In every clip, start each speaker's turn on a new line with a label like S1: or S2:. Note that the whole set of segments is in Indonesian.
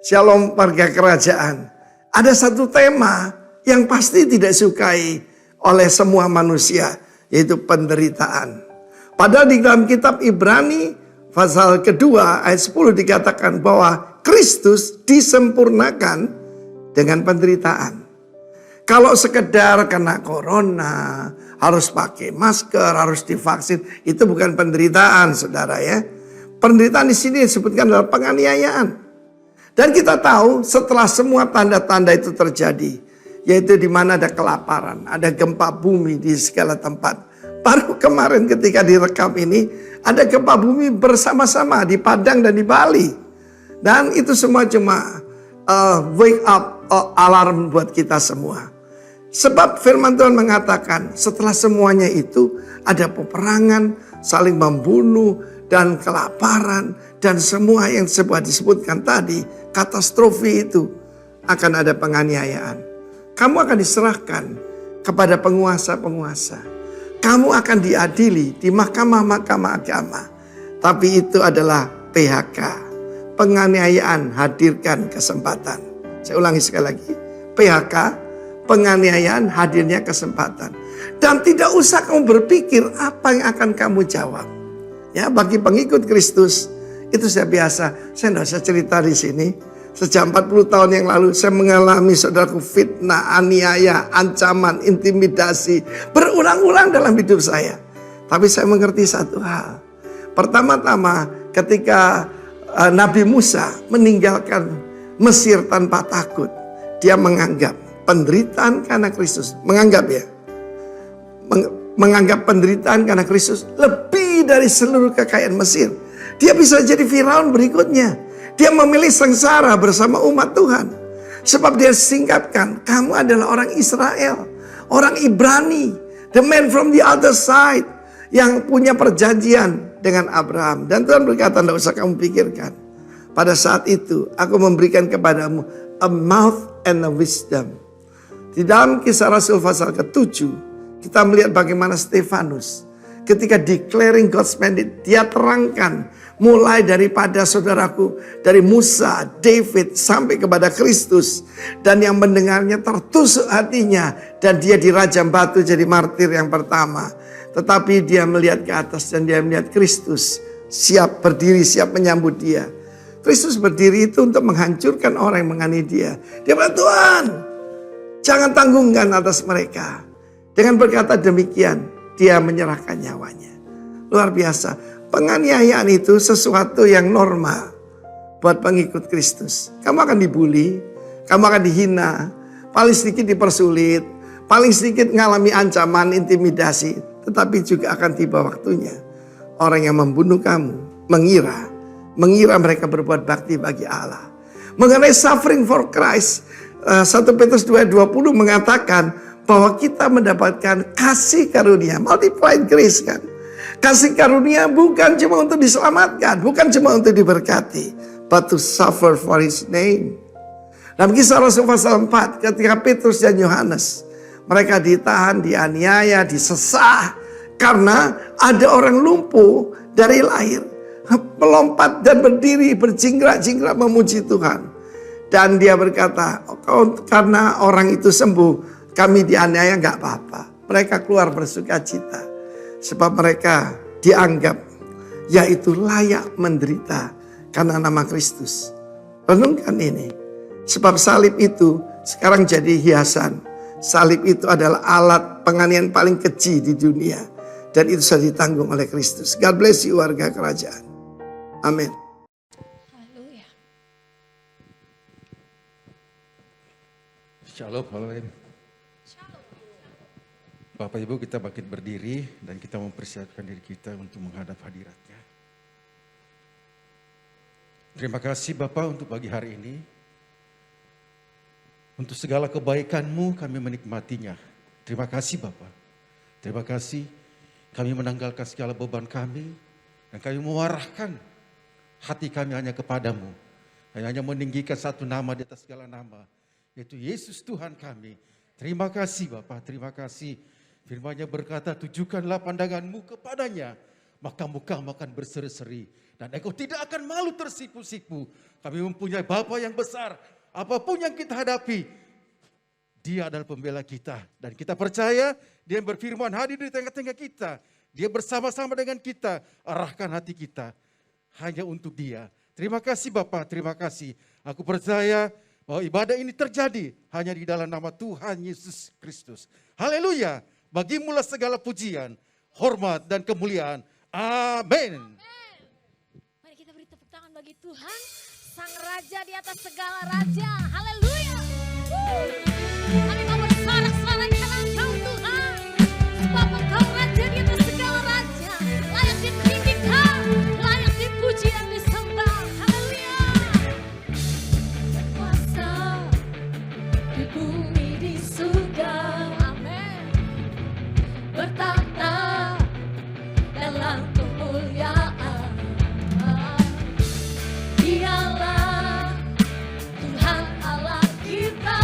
S1: Shalom warga kerajaan. Ada satu tema yang pasti tidak disukai oleh semua manusia, yaitu penderitaan. Padahal di dalam kitab Ibrani pasal kedua ayat 10 dikatakan bahwa Kristus disempurnakan dengan penderitaan. Kalau sekedar kena corona, harus pakai masker, harus divaksin, itu bukan penderitaan, saudara ya. Penderitaan di sini disebutkan adalah penganiayaan. Dan kita tahu setelah semua tanda-tanda itu terjadi, yaitu di mana ada kelaparan, ada gempa bumi di segala tempat. Baru kemarin ketika direkam ini, ada gempa bumi bersama-sama di Padang dan di Bali. Dan itu semua cuma wake up alarm buat kita semua. Sebab firman Tuhan mengatakan setelah semuanya itu ada peperangan, saling membunuh, dan kelaparan, dan semua yang disebutkan tadi, katastrofi itu akan ada penganiayaan. Kamu akan diserahkan kepada penguasa-penguasa. Kamu akan diadili di mahkamah-mahkamah agama. Tapi itu adalah PHK. Penganiayaan, hadirkan kesempatan. Saya ulangi sekali lagi. PHK, penganiayaan, hadirnya kesempatan. Dan tidak usah kamu berpikir apa yang akan kamu jawab. Ya, bagi pengikut Kristus, itu saya biasa. Saya tidak usah cerita di sini. Sejak 40 tahun yang lalu saya mengalami saudaraku fitnah, aniaya, ancaman, intimidasi. Berulang-ulang dalam hidup saya. Tapi saya mengerti satu hal. Pertama-tama ketika Nabi Musa meninggalkan Mesir tanpa takut. Dia menganggap penderitaan karena Kristus. Menganggap ya. Menganggap penderitaan karena Kristus lebih dari seluruh kekayaan Mesir. Dia bisa jadi Firaun berikutnya. Dia memilih sengsara bersama umat Tuhan. Sebab dia singkatkan, kamu adalah orang Israel, orang Ibrani, the man from the other side, yang punya perjanjian dengan Abraham. Dan Tuhan berkata, tidak usah kamu pikirkan. Pada saat itu, aku memberikan kepadamu a mouth and a wisdom. Di dalam Kisah Rasul pasal ke-7, kita melihat bagaimana Stefanus ketika declaring God's mandate, dia terangkan mulai daripada saudaraku, dari Musa, David sampai kepada Kristus, dan yang mendengarnya tertusuk hatinya, dan dia dirajam batu jadi martir yang pertama. Tetapi dia melihat ke atas dan dia melihat Kristus siap berdiri, siap menyambut dia. Kristus berdiri itu untuk menghancurkan orang yang menganiaya dia. Dia berkata, Tuhan, jangan tanggungkan atas mereka. Dengan berkata demikian, dia menyerahkan nyawanya. Luar biasa. Penganiayaan itu sesuatu yang normal buat pengikut Kristus. Kamu akan dibully, kamu akan dihina, paling sedikit dipersulit, paling sedikit mengalami ancaman, intimidasi. Tetapi juga akan tiba waktunya orang yang membunuh kamu mengira mereka berbuat bakti bagi Allah. Mengenai suffering for Christ, 1 Petrus 2:20 mengatakan bahwa kita mendapatkan kasih karunia, multiplied grace kan. Kasih karunia bukan cuma untuk diselamatkan, bukan cuma untuk diberkati, but to suffer for His name. Dalam Kisah Rasul pasal 4, ketika Petrus dan Yohanes, mereka ditahan, dianiaya, disesah, karena ada orang lumpuh dari lahir, melompat dan berdiri, berjingkrak-jingkrak memuji Tuhan. Dan dia berkata, karena orang itu sembuh, kami dianiaya gak apa-apa. Mereka keluar bersuka cita. Sebab mereka dianggap yaitu layak menderita karena nama Kristus. Renungkan ini. Sebab salib itu sekarang jadi hiasan. Salib itu adalah alat penganiayaan paling keji di dunia. Dan itu sudah ditanggung oleh Kristus. God bless you warga kerajaan. Amin.
S2: Haleluya.
S3: Shalom, haleluya. Bapak Ibu, kita bangkit berdiri dan kita mempersiapkan diri kita untuk menghadap hadirat-Nya. Terima kasih Bapak untuk pagi hari ini. Untuk segala kebaikan-Mu kami menikmatinya. Terima kasih Bapak. Terima kasih kami menanggalkan segala beban kami dan kami mewarahkan hati kami hanya kepadamu. Hanya meninggikan satu nama di atas segala nama, yaitu Yesus Tuhan kami. Terima kasih Bapak, terima kasih. Firman-Nya berkata, tujukanlah pandanganmu kepadanya, maka mukamu akan berseri-seri Dan engkau tidak akan malu tersipu-sipu. Kami mempunyai Bapa yang besar. Apapun yang kita hadapi, Dia adalah pembela kita. Dan kita percaya Dia yang berfirman hadir di tengah-tengah kita. Dia bersama-sama dengan kita. Arahkan hati kita hanya untuk Dia. Terima kasih Bapa, terima kasih. Aku percaya bahwa ibadah ini terjadi hanya di dalam nama Tuhan Yesus Kristus. Haleluya. Bagimulah segala pujian, hormat dan kemuliaan. Amin.
S2: Mari kita beri tepuk tangan bagi Tuhan, Sang Raja di atas segala raja. Haleluya. Kami mau bersorak-sorai karena Engkau Tuhan. Sebab Engkau Raja di atas segala raja. Layak ditinggikan, layak dipuji dan disembah. Haleluya. Berkuasa di bumi di surga. Amin. Bertahta dalam kemuliaan. Dialah Tuhan Allah kita,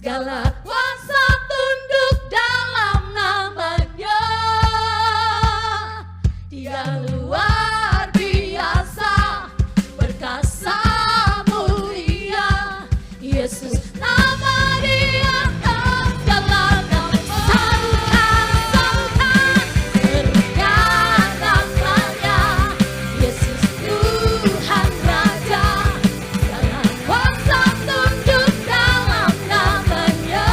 S2: segala kuasa tunduk dalam namanya. Dia luar biasa, perkasa mulia, Yesus nama dia segala nama. Salukan, serukan namanya, Yesus Tuhan Raja, segala kuasa tunduk dalam namanya.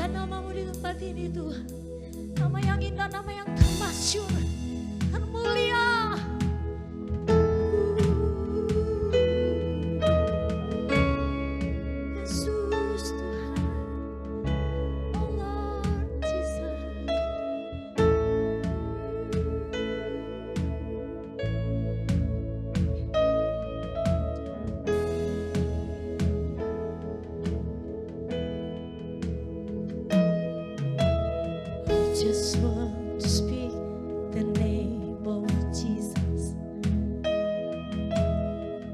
S2: Muliakan namamu di tempat ini Tuhan. Nama yang indah, nama yang termasyur, termulia. Yesus Tuhan, oh Lord Jesus. Just want to speak the name of Jesus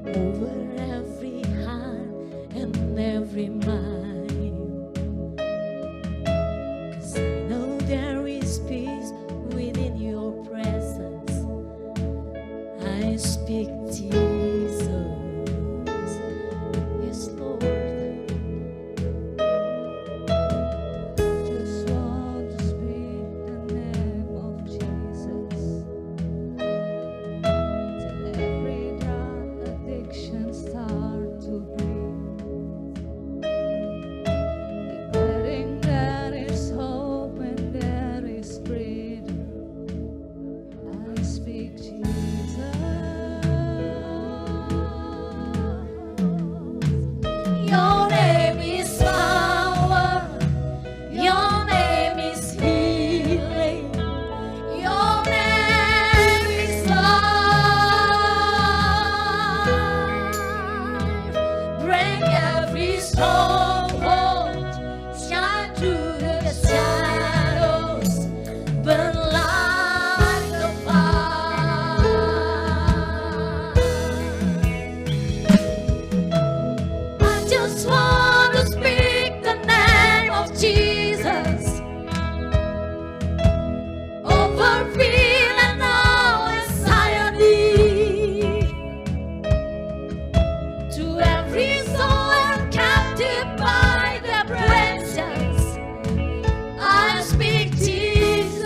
S2: over every heart and every mind. 'Cause I know there is peace within your presence. I speak Jesus. Yes, Lord.
S4: Just want to speak the name of Jesus till every drug addiction start to breathe, declaring there is hope and there is freedom. I speak Jesus.
S2: Your name is power. Your name is healing. Your name is life. Break every stronghold. Shine through the shadows. Burn like a fire. I just want to speak the name of Jesus over fear and all anxiety, to every soul captive by their presence. I speak Jesus.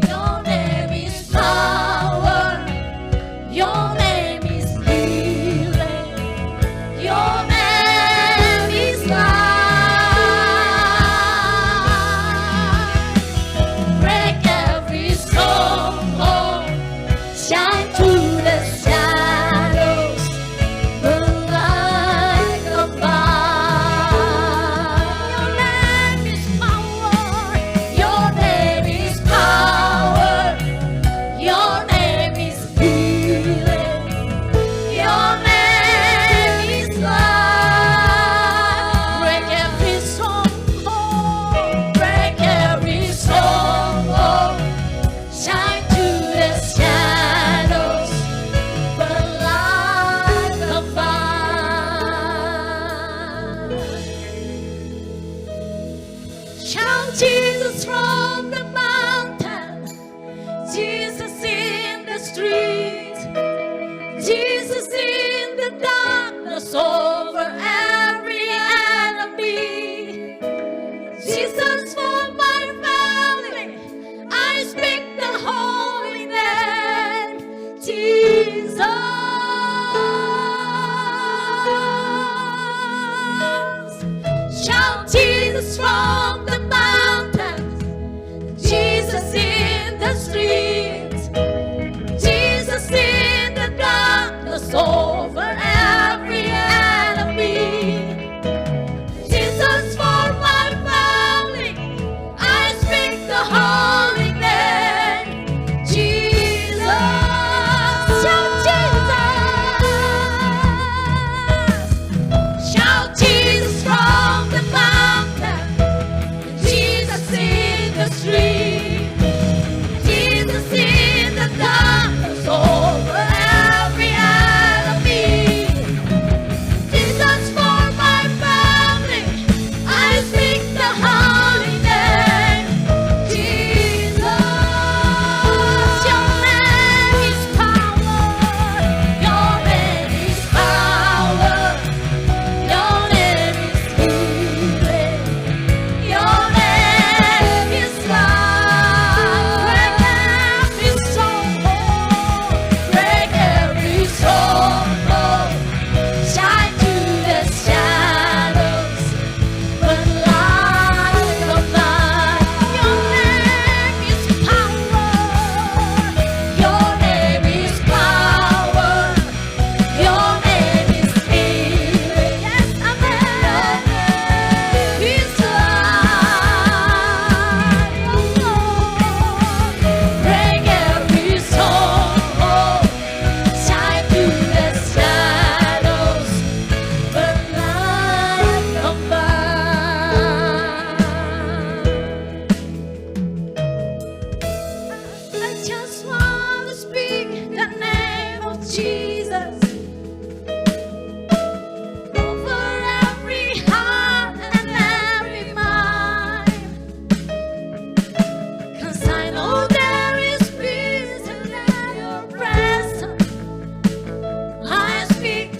S2: Your name is power. Your name is healing. Your name is life. Break every stronghold. Shine through the shadows. Burn like a fire. Your name is power. Your name is power. Your name is healing. Your name is life. Break every stronghold. Break every stronghold. Shine through the shadows. Burn like a fire. Shout Jesus from the mountain. Jesus in the street. Jesus in the darkness over every enemy. Jesus for my family. I speak the holy name. Jesus. Shout Jesus from the mountains. Jesus in the streets. Jesus in the darkness over every enemy. Jesus for my family. I speak the holy name. Jesus. Shout Jesus. Shout Jesus from the mountain. Jesus in the street. Jesus in the darkness over every enemy.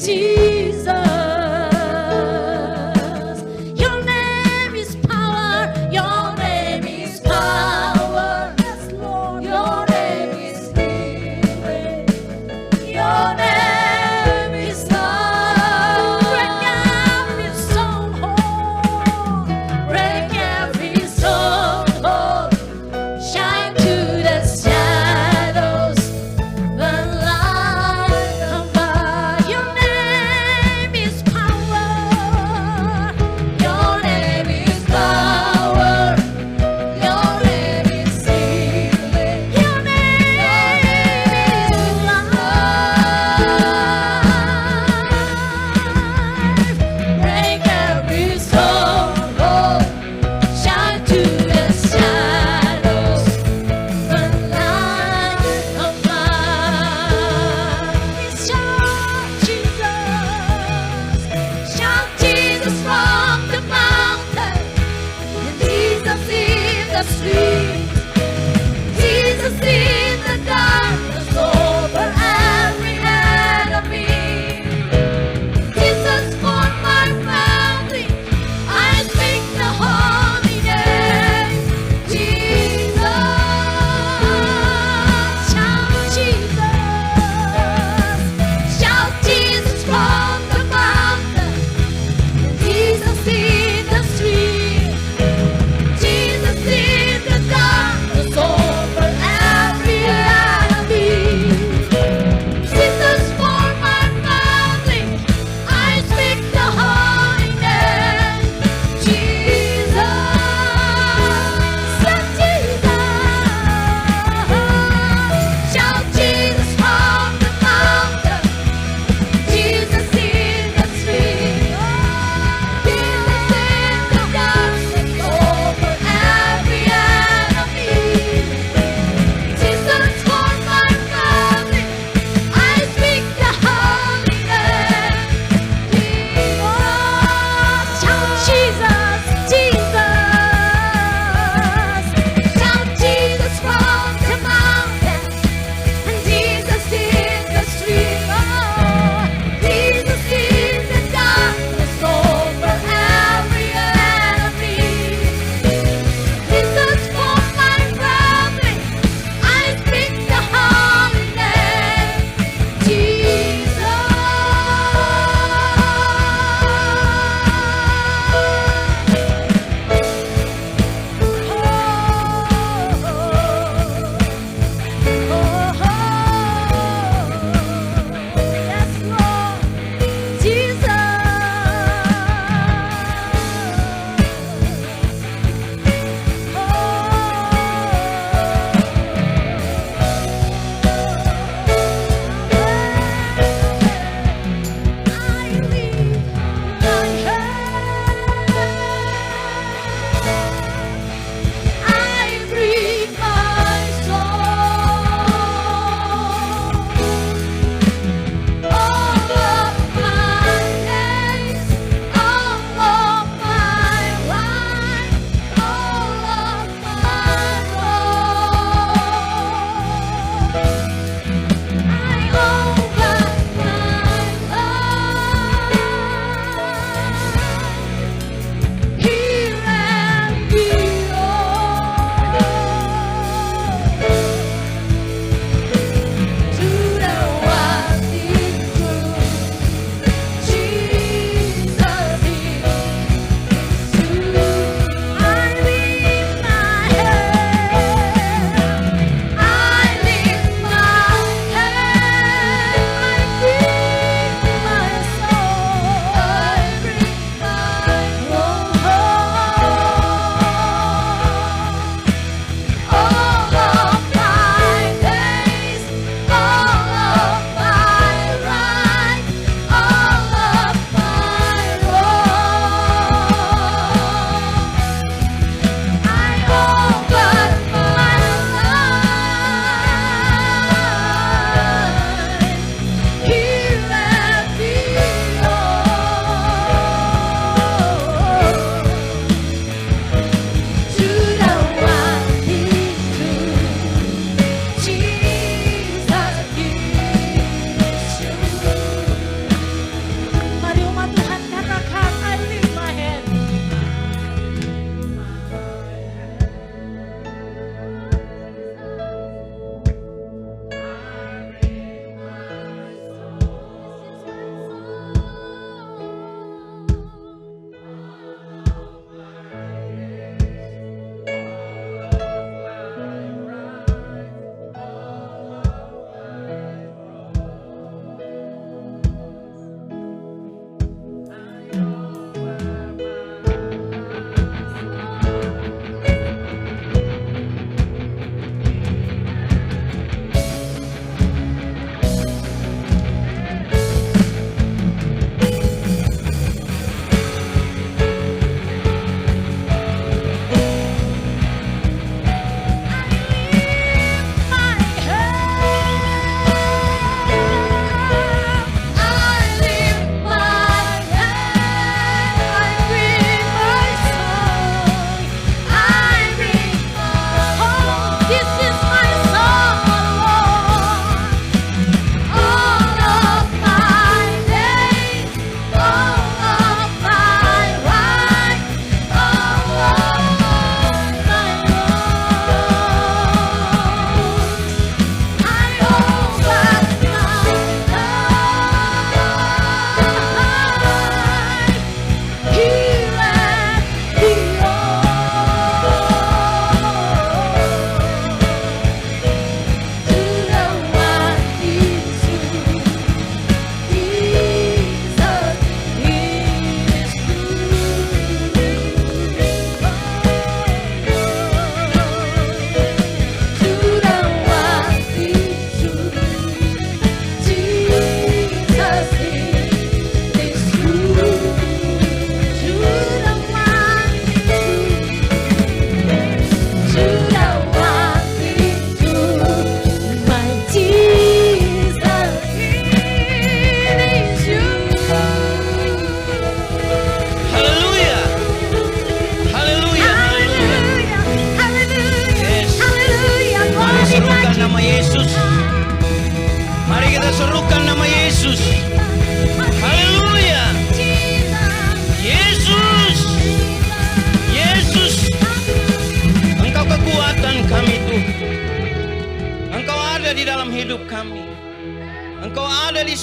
S2: Jesus. Your name is power. Your name is power. Yes, Lord. Your name is healing. Your name is love. Break every stronghold. Break every stronghold. Shine to the shadows. The light of God. Your name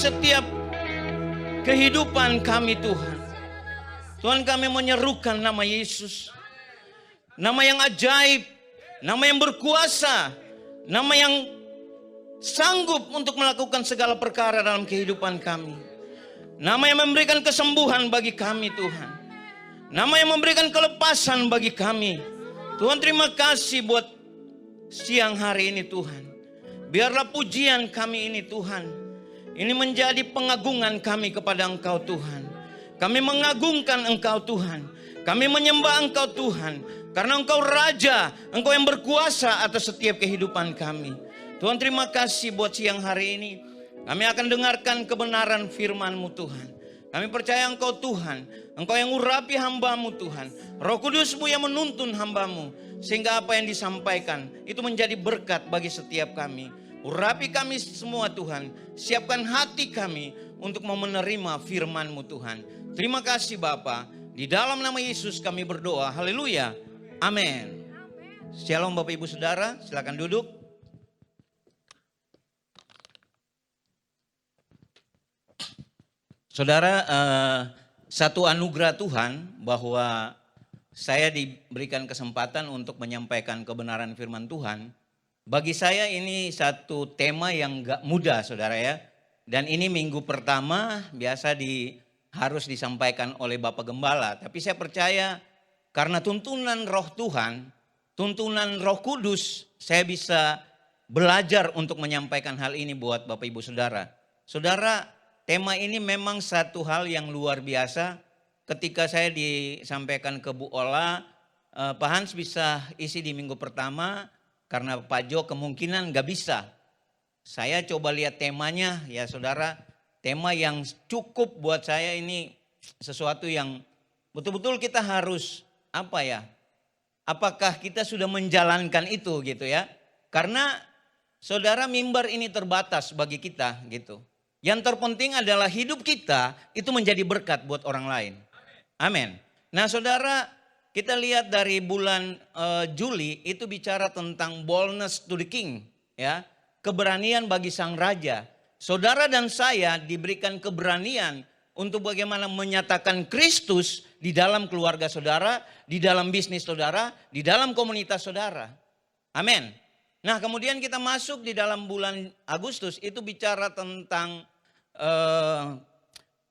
S5: setiap kehidupan kami Tuhan. Tuhan, kami menyerukan nama Yesus. Nama yang ajaib, nama yang berkuasa, nama yang sanggup untuk melakukan segala perkara dalam kehidupan kami. Nama yang memberikan kesembuhan bagi kami Tuhan. Nama yang memberikan kelepasan bagi kami. Tuhan, terima kasih buat siang hari ini Tuhan. Biarlah pujian kami ini Tuhan, ini menjadi pengagungan kami kepada Engkau Tuhan. Kami mengagungkan Engkau Tuhan. Kami menyembah Engkau Tuhan. Karena Engkau Raja, Engkau yang berkuasa atas setiap kehidupan kami. Tuhan, terima kasih buat siang hari ini. Kami akan dengarkan kebenaran firman-Mu Tuhan. Kami percaya Engkau Tuhan. Engkau yang urapi hamba-Mu Tuhan. Roh Kudus-Mu yang menuntun hamba-Mu. Sehingga apa yang disampaikan itu menjadi berkat bagi setiap kami. Urapi kami semua Tuhan. Siapkan hati kami untuk mau menerima firman-Mu Tuhan. Terima kasih Bapa. Di dalam nama Yesus kami berdoa. Haleluya. Amin. Shalom Bapak Ibu Saudara. Silakan duduk. Saudara, satu anugerah Tuhan bahwa saya diberikan kesempatan untuk menyampaikan kebenaran firman Tuhan. Bagi saya ini satu tema yang gak mudah saudara ya. Dan ini minggu pertama biasa harus disampaikan oleh Bapak Gembala. Tapi saya percaya karena tuntunan roh Tuhan, tuntunan roh kudus, saya bisa belajar untuk menyampaikan hal ini buat Bapak Ibu Saudara. Saudara, tema ini memang satu hal yang luar biasa. Ketika saya disampaikan ke Bu Ola, Pak Hans bisa isi di minggu pertama karena Pak Jo kemungkinan gak bisa. Saya coba lihat temanya ya saudara, tema yang cukup buat saya ini sesuatu yang betul-betul kita harus apa ya, apakah kita sudah menjalankan itu gitu ya. Karena saudara mimbar ini terbatas bagi kita gitu. Yang terpenting adalah hidup kita itu menjadi berkat buat orang lain. Amin. Nah saudara, kita lihat dari bulan Juli itu bicara tentang boldness to the king ya. Keberanian bagi sang raja. Saudara dan saya diberikan keberanian untuk bagaimana menyatakan Kristus di dalam keluarga saudara, di dalam bisnis saudara, di dalam komunitas saudara. Amin. Nah kemudian kita masuk di dalam bulan Agustus itu bicara tentang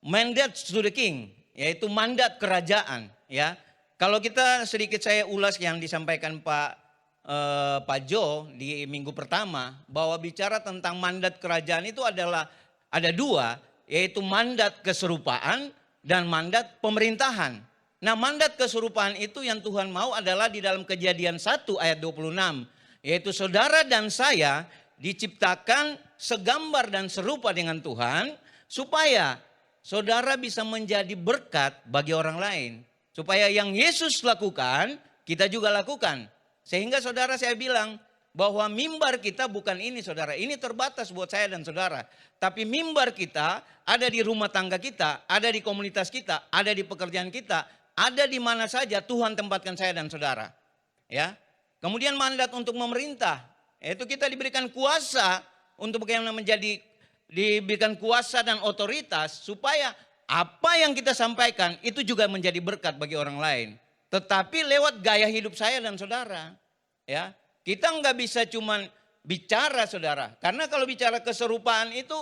S5: mandate to the king, yaitu mandat kerajaan ya. Kalau kita sedikit saya ulas yang disampaikan Pak Jo di minggu pertama, bahwa bicara tentang mandat kerajaan itu adalah ada dua, yaitu mandat keserupaan dan mandat pemerintahan. Nah mandat keserupaan itu yang Tuhan mau adalah di dalam Kejadian 1 ayat 26, yaitu saudara dan saya diciptakan segambar dan serupa dengan Tuhan supaya saudara bisa menjadi berkat bagi orang lain. Supaya yang Yesus lakukan kita juga lakukan. Sehingga saudara saya bilang bahwa mimbar kita bukan ini saudara. Ini terbatas buat saya dan saudara. Tapi mimbar kita ada di rumah tangga kita, ada di komunitas kita, ada di pekerjaan kita, ada di mana saja Tuhan tempatkan saya dan saudara. Ya. Kemudian mandat untuk memerintah, yaitu kita diberikan kuasa untuk bagaimana diberikan kuasa dan otoritas supaya apa yang kita sampaikan itu juga menjadi berkat bagi orang lain. Tetapi lewat gaya hidup saya dan saudara. Ya, kita nggak bisa cuman bicara saudara. Karena kalau bicara keserupaan itu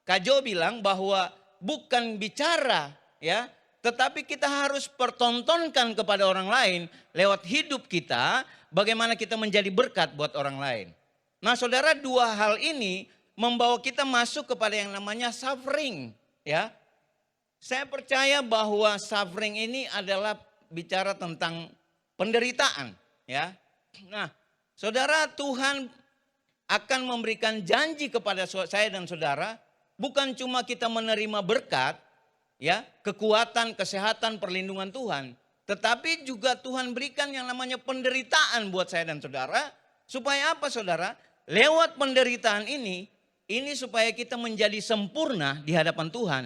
S5: Kak Jo bilang bahwa bukan bicara ya. Tetapi kita harus pertontonkan kepada orang lain lewat hidup kita. Bagaimana kita menjadi berkat buat orang lain. Nah saudara, dua hal ini membawa kita masuk kepada yang namanya suffering. Ya, saya percaya bahwa suffering ini adalah bicara tentang penderitaan, ya. Nah, saudara, Tuhan akan memberikan janji kepada saya dan saudara, bukan cuma kita menerima berkat, ya, kekuatan, kesehatan, perlindungan Tuhan, tetapi juga Tuhan berikan yang namanya penderitaan buat saya dan saudara, supaya apa saudara? Lewat penderitaan ini supaya kita menjadi sempurna di hadapan Tuhan.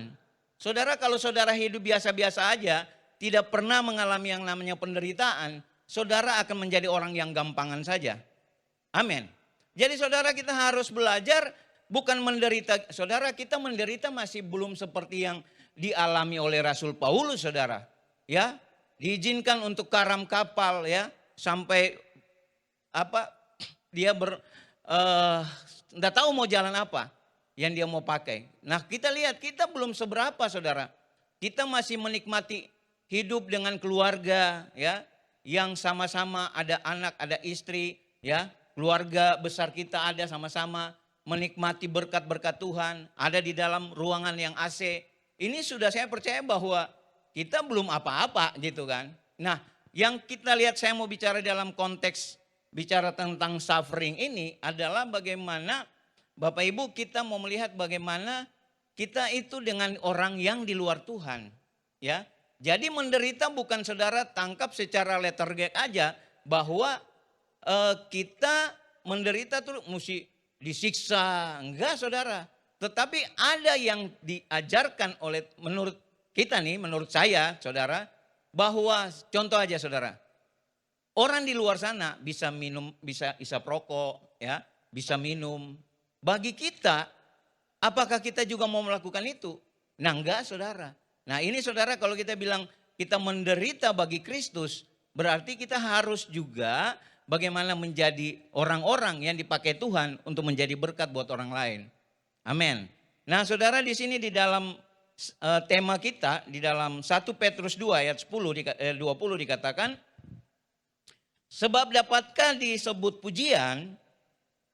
S5: Saudara, kalau saudara hidup biasa-biasa aja, tidak pernah mengalami yang namanya penderitaan, saudara akan menjadi orang yang gampangan saja. Amin. Jadi saudara, kita harus belajar bukan menderita. Saudara, kita menderita masih belum seperti yang dialami oleh Rasul Paulus, saudara. Ya, diizinkan untuk karam kapal ya, sampai dia enggak tahu mau jalan apa yang dia mau pakai. Nah, kita lihat kita belum seberapa, saudara. Kita masih menikmati hidup dengan keluarga ya, yang sama-sama ada anak, ada istri ya. Keluarga besar kita ada sama-sama menikmati berkat-berkat Tuhan, ada di dalam ruangan yang AC. Ini sudah saya percaya bahwa kita belum apa-apa gitu kan. Nah, yang kita lihat, saya mau bicara dalam konteks bicara tentang suffering ini adalah bagaimana Bapak Ibu kita mau melihat bagaimana kita itu dengan orang yang di luar Tuhan. Ya, jadi menderita bukan saudara tangkap secara lettergek aja bahwa kita menderita tuh mesti disiksa, enggak saudara. Tetapi ada yang diajarkan oleh menurut kita nih, menurut saya saudara, bahwa contoh aja saudara, orang di luar sana bisa minum, bisa isap rokok, ya, bisa minum. Bagi kita, apakah kita juga mau melakukan itu? Nah enggak saudara. Nah ini saudara, kalau kita bilang kita menderita bagi Kristus, berarti kita harus juga bagaimana menjadi orang-orang yang dipakai Tuhan untuk menjadi berkat buat orang lain. Amin. Nah saudara, di sini di dalam tema kita, di dalam 1 Petrus 2 ayat 20 dikatakan, sebab dapatkah disebut pujian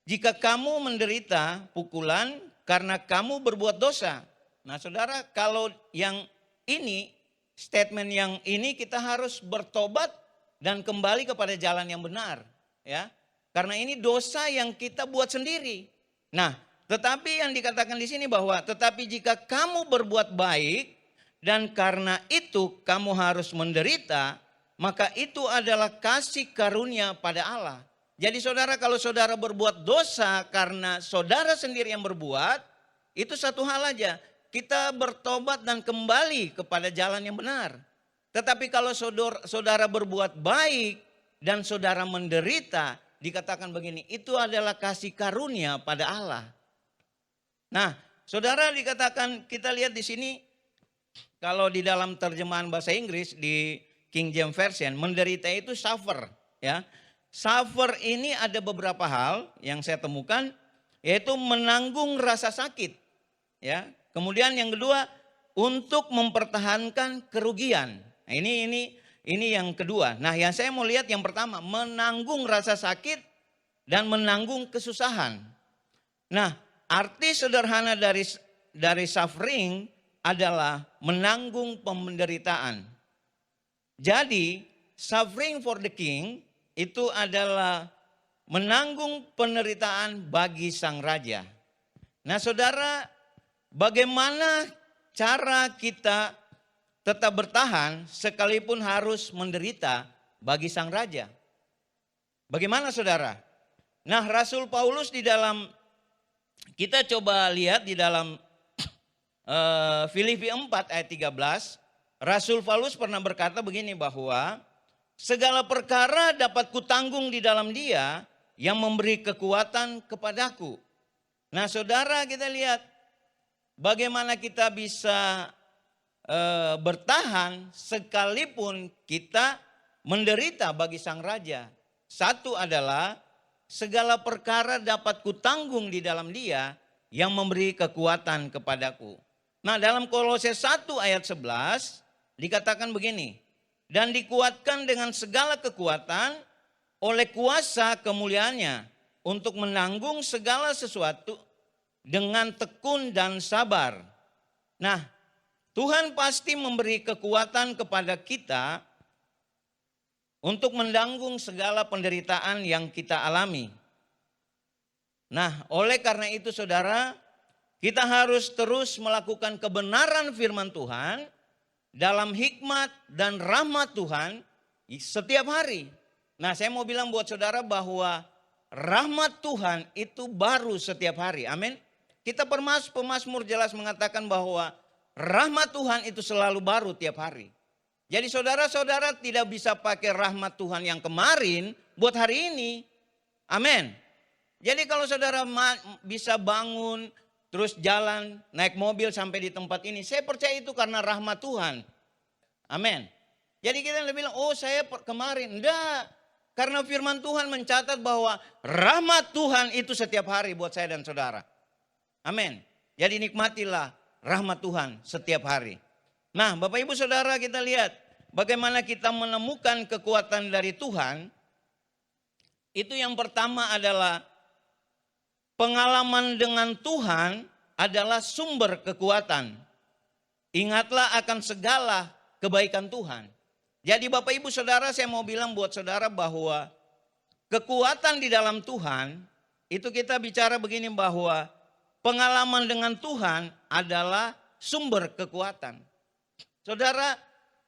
S5: jika kamu menderita pukulan karena kamu berbuat dosa. Nah saudara, kalau yang ini, statement yang ini kita harus bertobat dan kembali kepada jalan yang benar. Ya, karena ini dosa yang kita buat sendiri. Nah, tetapi yang dikatakan di sini bahwa tetapi jika kamu berbuat baik dan karena itu kamu harus menderita, maka itu adalah kasih karunia pada Allah. Jadi saudara, kalau saudara berbuat dosa karena saudara sendiri yang berbuat, itu satu hal aja. Kita bertobat dan kembali kepada jalan yang benar. Tetapi kalau saudara berbuat baik dan saudara menderita, dikatakan begini, itu adalah kasih karunia pada Allah. Nah, saudara, dikatakan, kita lihat di sini, kalau di dalam terjemahan bahasa Inggris di King James Version, menderita itu suffer, ya. Suffer ini ada beberapa hal yang saya temukan, yaitu menanggung rasa sakit, ya. Kemudian yang kedua, untuk mempertahankan kerugian. Nah, ini yang kedua. Nah, yang saya mau lihat yang pertama, menanggung rasa sakit dan menanggung kesusahan. Nah, arti sederhana dari suffering adalah menanggung penderitaan. Jadi, suffering for the king itu adalah menanggung penderitaan bagi sang raja. Nah, saudara, bagaimana cara kita tetap bertahan sekalipun harus menderita bagi sang raja? Bagaimana saudara? Nah, Rasul Paulus di dalam, kita coba lihat di dalam Filipi 4 ayat 13, Rasul Paulus pernah berkata begini bahwa segala perkara dapat kutanggung di dalam Dia yang memberi kekuatan kepadaku. Nah saudara, kita lihat bagaimana kita bisa bertahan sekalipun kita menderita bagi sang raja. Satu adalah segala perkara dapat kutanggung di dalam Dia yang memberi kekuatan kepadaku. Nah, dalam Kolose 1 ayat 11 dikatakan begini, dan dikuatkan dengan segala kekuatan oleh kuasa kemuliaannya untuk menanggung segala sesuatu dengan tekun dan sabar. Nah, Tuhan pasti memberi kekuatan kepada kita untuk menanggung segala penderitaan yang kita alami. Nah, oleh karena itu saudara, kita harus terus melakukan kebenaran firman Tuhan dalam hikmat dan rahmat Tuhan setiap hari. Nah, saya mau bilang buat saudara bahwa rahmat Tuhan itu baru setiap hari. Amin. Kita pemazmur jelas mengatakan bahwa rahmat Tuhan itu selalu baru tiap hari. Jadi saudara-saudara tidak bisa pakai rahmat Tuhan yang kemarin buat hari ini. Amin. Jadi kalau saudara bisa bangun, terus jalan, naik mobil sampai di tempat ini, saya percaya itu karena rahmat Tuhan. Amin. Jadi kita bilang, oh saya kemarin. Enggak. Karena firman Tuhan mencatat bahwa rahmat Tuhan itu setiap hari buat saya dan saudara. Amin. Jadi nikmatilah rahmat Tuhan setiap hari. Nah Bapak Ibu Saudara, kita lihat bagaimana kita menemukan kekuatan dari Tuhan. Itu yang pertama adalah pengalaman dengan Tuhan adalah sumber kekuatan. Ingatlah akan segala kebaikan Tuhan. Jadi Bapak Ibu Saudara, saya mau bilang buat saudara bahwa kekuatan di dalam Tuhan, itu kita bicara begini bahwa pengalaman dengan Tuhan adalah sumber kekuatan. Saudara,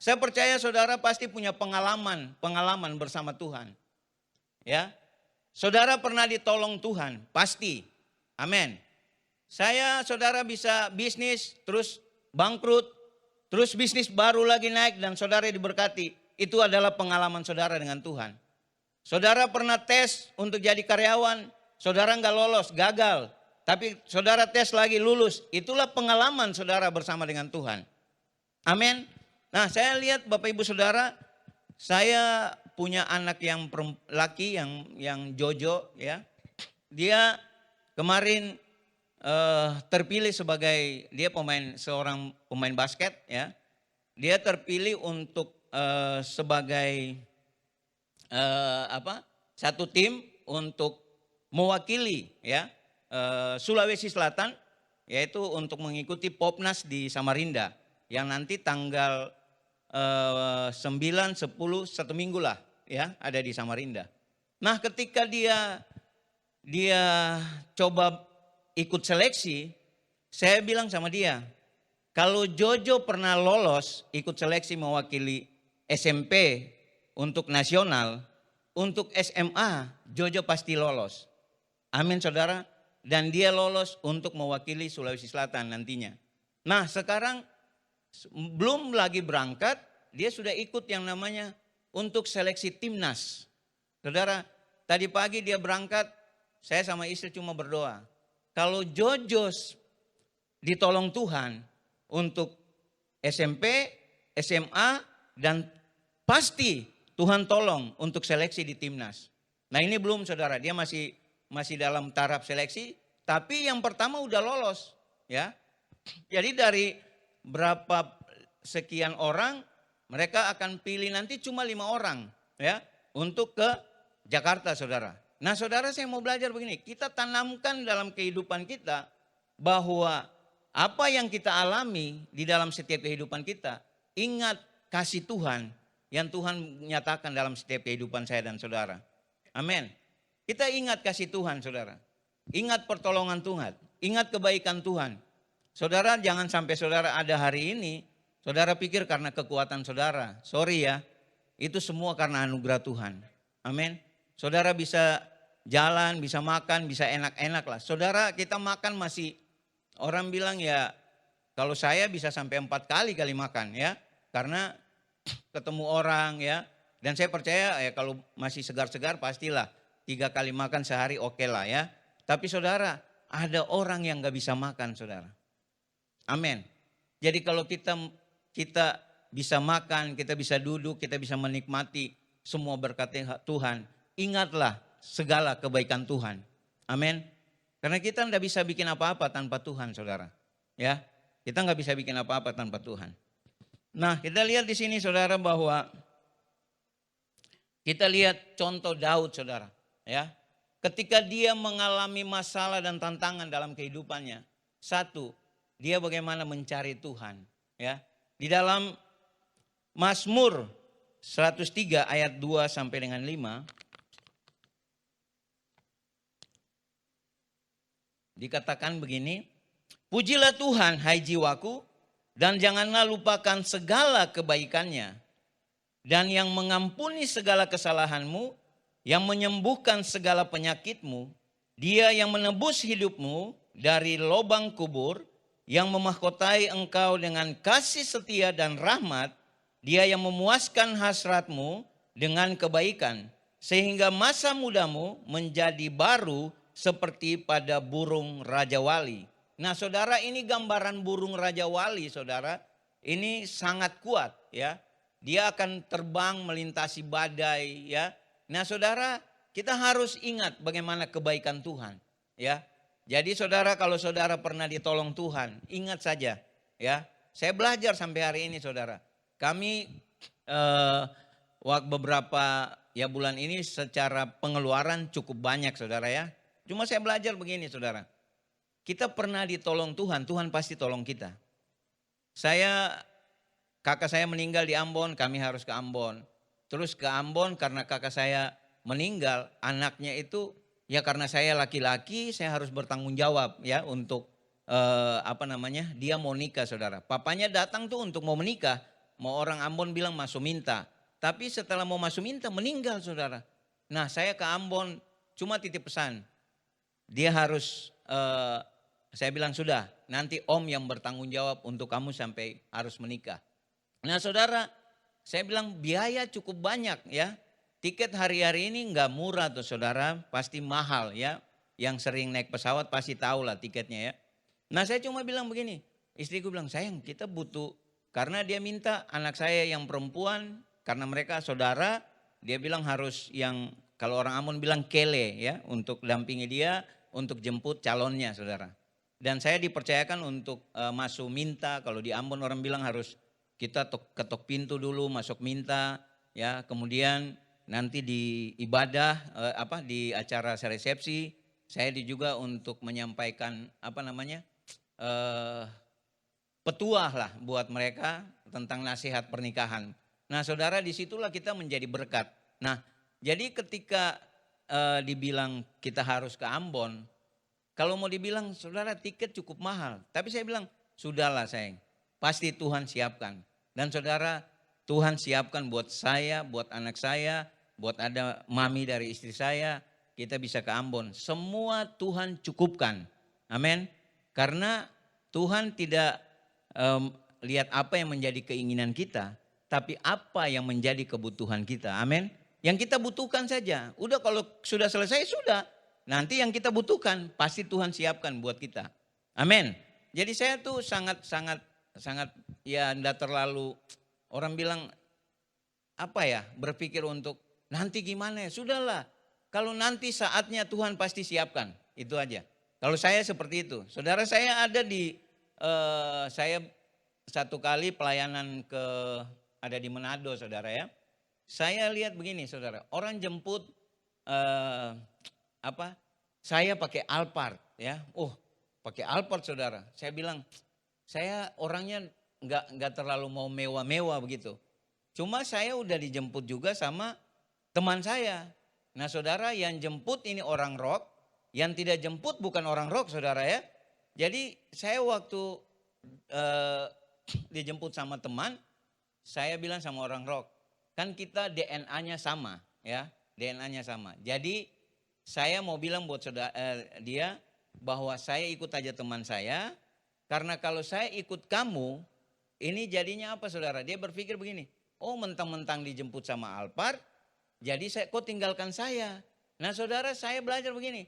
S5: saya percaya saudara pasti punya pengalaman bersama Tuhan. Ya. Saudara pernah ditolong Tuhan, pasti. Amin. Saudara bisa bisnis, terus bangkrut, terus bisnis baru lagi naik dan saudara diberkati. Itu adalah pengalaman saudara dengan Tuhan. Saudara pernah tes untuk jadi karyawan, saudara nggak lolos, gagal. Tapi saudara tes lagi lulus, itulah pengalaman saudara bersama dengan Tuhan. Amin. Nah saya lihat Bapak Ibu Saudara, saya punya anak yang laki yang Jojo ya. Dia kemarin terpilih sebagai seorang pemain basket ya. Dia terpilih untuk sebagai satu tim untuk mewakili ya Sulawesi Selatan, yaitu untuk mengikuti Popnas di Samarinda yang nanti tanggal 9, 10, 1 minggu lah ya ada di Samarinda. Nah ketika dia coba ikut seleksi, saya bilang sama dia, kalau Jojo pernah lolos ikut seleksi mewakili SMP untuk nasional, untuk SMA Jojo pasti lolos. Amin saudara. Dan dia lolos untuk mewakili Sulawesi Selatan nantinya. Nah sekarang belum lagi berangkat, dia sudah ikut yang namanya untuk seleksi timnas. Saudara, tadi pagi dia berangkat, saya sama istri cuma berdoa. Kalau Jojo ditolong Tuhan untuk SMP, SMA, dan pasti Tuhan tolong untuk seleksi di timnas. Nah ini belum saudara, dia masih dalam taraf seleksi, tapi yang pertama udah lolos ya. Jadi dari berapa sekian orang, mereka akan pilih nanti cuma 5 orang ya untuk ke Jakarta saudara. Nah saudara, saya mau belajar begini, kita tanamkan dalam kehidupan kita bahwa apa yang kita alami di dalam setiap kehidupan kita, ingat kasih Tuhan yang Tuhan nyatakan dalam setiap kehidupan saya dan saudara. Amin. Kita ingat kasih Tuhan saudara. Ingat pertolongan Tuhan. Ingat kebaikan Tuhan. Saudara jangan sampai saudara ada hari ini, saudara pikir karena kekuatan saudara. Sorry ya, itu semua karena anugerah Tuhan. Amin. Saudara bisa jalan, bisa makan, bisa enak-enak lah. Saudara kita makan masih, orang bilang ya kalau saya bisa sampai 4 kali makan ya. Karena ketemu orang ya. Dan saya percaya ya kalau masih segar-segar pastilah 3 kali makan sehari oke lah ya. Tapi saudara, ada orang yang gak bisa makan saudara. Amin. Jadi kalau kita bisa makan, kita bisa duduk, kita bisa menikmati semua berkat Tuhan. Ingatlah segala kebaikan Tuhan. Amin. Karena kita gak bisa bikin apa-apa tanpa Tuhan saudara. Ya, kita gak bisa bikin apa-apa tanpa Tuhan. Nah kita lihat di sini saudara bahwa kita lihat contoh Daud saudara. Ya, ketika dia mengalami masalah dan tantangan dalam kehidupannya, satu, dia bagaimana mencari Tuhan. Ya, di dalam Mazmur 103 ayat 2 sampai dengan 5, dikatakan begini, pujilah Tuhan hai jiwaku, dan janganlah lupakan segala kebaikannya, dan yang mengampuni segala kesalahanmu, yang menyembuhkan segala penyakitmu, dia yang menebus hidupmu dari lubang kubur, yang memahkotai engkau dengan kasih setia dan rahmat, dia yang memuaskan hasratmu dengan kebaikan, sehingga masa mudamu menjadi baru seperti pada burung Raja Wali. Nah saudara, ini gambaran burung Raja Wali saudara. Ini sangat kuat ya. Dia akan terbang melintasi badai ya. Nah saudara, kita harus ingat bagaimana kebaikan Tuhan ya. Jadi saudara, kalau saudara pernah ditolong Tuhan, ingat saja ya. Saya belajar sampai hari ini saudara. Kami beberapa ya bulan ini secara pengeluaran cukup banyak saudara ya. Cuma saya belajar begini saudara. Kita pernah ditolong Tuhan, Tuhan pasti tolong kita. Kakak saya meninggal di Ambon, kami harus ke Ambon. Terus ke Ambon karena kakak saya meninggal, anaknya itu ya karena saya laki-laki, saya harus bertanggung jawab ya untuk dia mau nikah saudara. Papanya datang tuh untuk mau menikah, mau orang Ambon bilang masuk minta. Tapi setelah mau masuk minta meninggal saudara. Nah saya ke Ambon cuma titip pesan. Dia harus, saya bilang sudah nanti om yang bertanggung jawab untuk kamu sampai harus menikah. Nah saudara, saya bilang biaya cukup banyak ya. Tiket hari-hari ini nggak murah tuh saudara, pasti mahal ya. Yang sering naik pesawat pasti tahu lah tiketnya ya. Nah saya cuma bilang begini, istriku bilang sayang kita butuh, karena dia minta anak saya yang perempuan, karena mereka saudara, dia bilang harus yang kalau orang Ambon bilang kele ya, untuk dampingi dia, untuk jemput calonnya saudara. Dan saya dipercayakan untuk masuk minta, kalau di Ambon orang bilang harus kita ketok pintu dulu masuk minta ya, kemudian nanti di ibadah di acara resepsi saya juga untuk menyampaikan petuah lah buat mereka tentang nasihat pernikahan. Nah saudara, disitulah kita menjadi berkat. Nah jadi ketika dibilang kita harus ke Ambon, kalau mau dibilang saudara tiket cukup mahal, tapi saya bilang sudahlah sayang, pasti Tuhan siapkan. Dan saudara, Tuhan siapkan buat saya, buat anak saya, buat ada mami dari istri saya, kita bisa ke Ambon. Semua Tuhan cukupkan. Amin. Karena Tuhan tidak lihat apa yang menjadi keinginan kita, tapi apa yang menjadi kebutuhan kita. Amin. Yang kita butuhkan saja. Udah kalau sudah selesai, sudah. Nanti yang kita butuhkan pasti Tuhan siapkan buat kita. Amin. Jadi saya tuh sangat ya enggak terlalu orang bilang berpikir untuk nanti gimana ya. Sudahlah. Kalau nanti saatnya Tuhan pasti siapkan. Itu aja. Kalau saya seperti itu. Saudara, saya ada saya satu kali pelayanan ada di Manado saudara ya. Saya lihat begini saudara, orang jemput saya pakai Alphard ya. Pakai Alphard saudara. Saya bilang saya orangnya nggak terlalu mau mewah-mewah begitu. Cuma saya udah dijemput juga sama teman saya. Nah saudara, yang jemput ini orang rock, yang tidak jemput bukan orang rock saudara ya. Jadi saya waktu dijemput sama teman, saya bilang sama orang rock, kan kita DNA-nya sama ya, DNA-nya sama. Jadi saya mau bilang buat dia bahwa saya ikut aja teman saya, karena kalau saya ikut kamu, ini jadinya apa saudara? Dia berpikir begini, oh mentang-mentang dijemput sama Alphard, jadi kok tinggalkan saya. Nah saudara, saya belajar begini,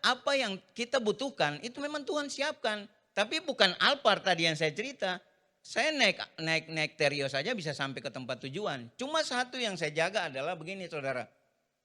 S5: apa yang kita butuhkan itu memang Tuhan siapkan. Tapi bukan Alphard tadi yang saya cerita. Saya naik Terio saja bisa sampai ke tempat tujuan. Cuma satu yang saya jaga adalah begini saudara.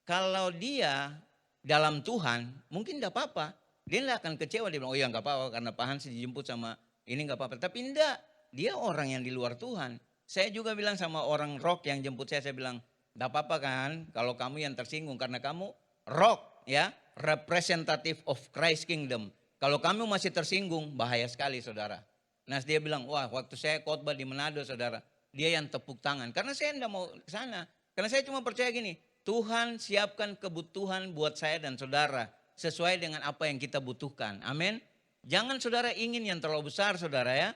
S5: Kalau dia dalam Tuhan mungkin enggak apa-apa. Dia enggak akan kecewa, dia bilang oh ya enggak apa-apa karena Pak Hans dijemput sama ini enggak apa-apa. Tapi enggak, dia orang yang di luar Tuhan. Saya juga bilang sama orang rock yang jemput saya bilang enggak apa-apa kan kalau kamu yang tersinggung karena kamu rock ya, representative of Christ Kingdom. Kalau kamu masih tersinggung bahaya sekali saudara. Nah dia bilang wah waktu saya khotbah di Manado saudara, dia yang tepuk tangan. Karena saya enggak mau ke sana. Karena saya cuma percaya gini, Tuhan siapkan kebutuhan buat saya dan saudara sesuai dengan apa yang kita butuhkan. Amin. Jangan saudara ingin yang terlalu besar saudara ya.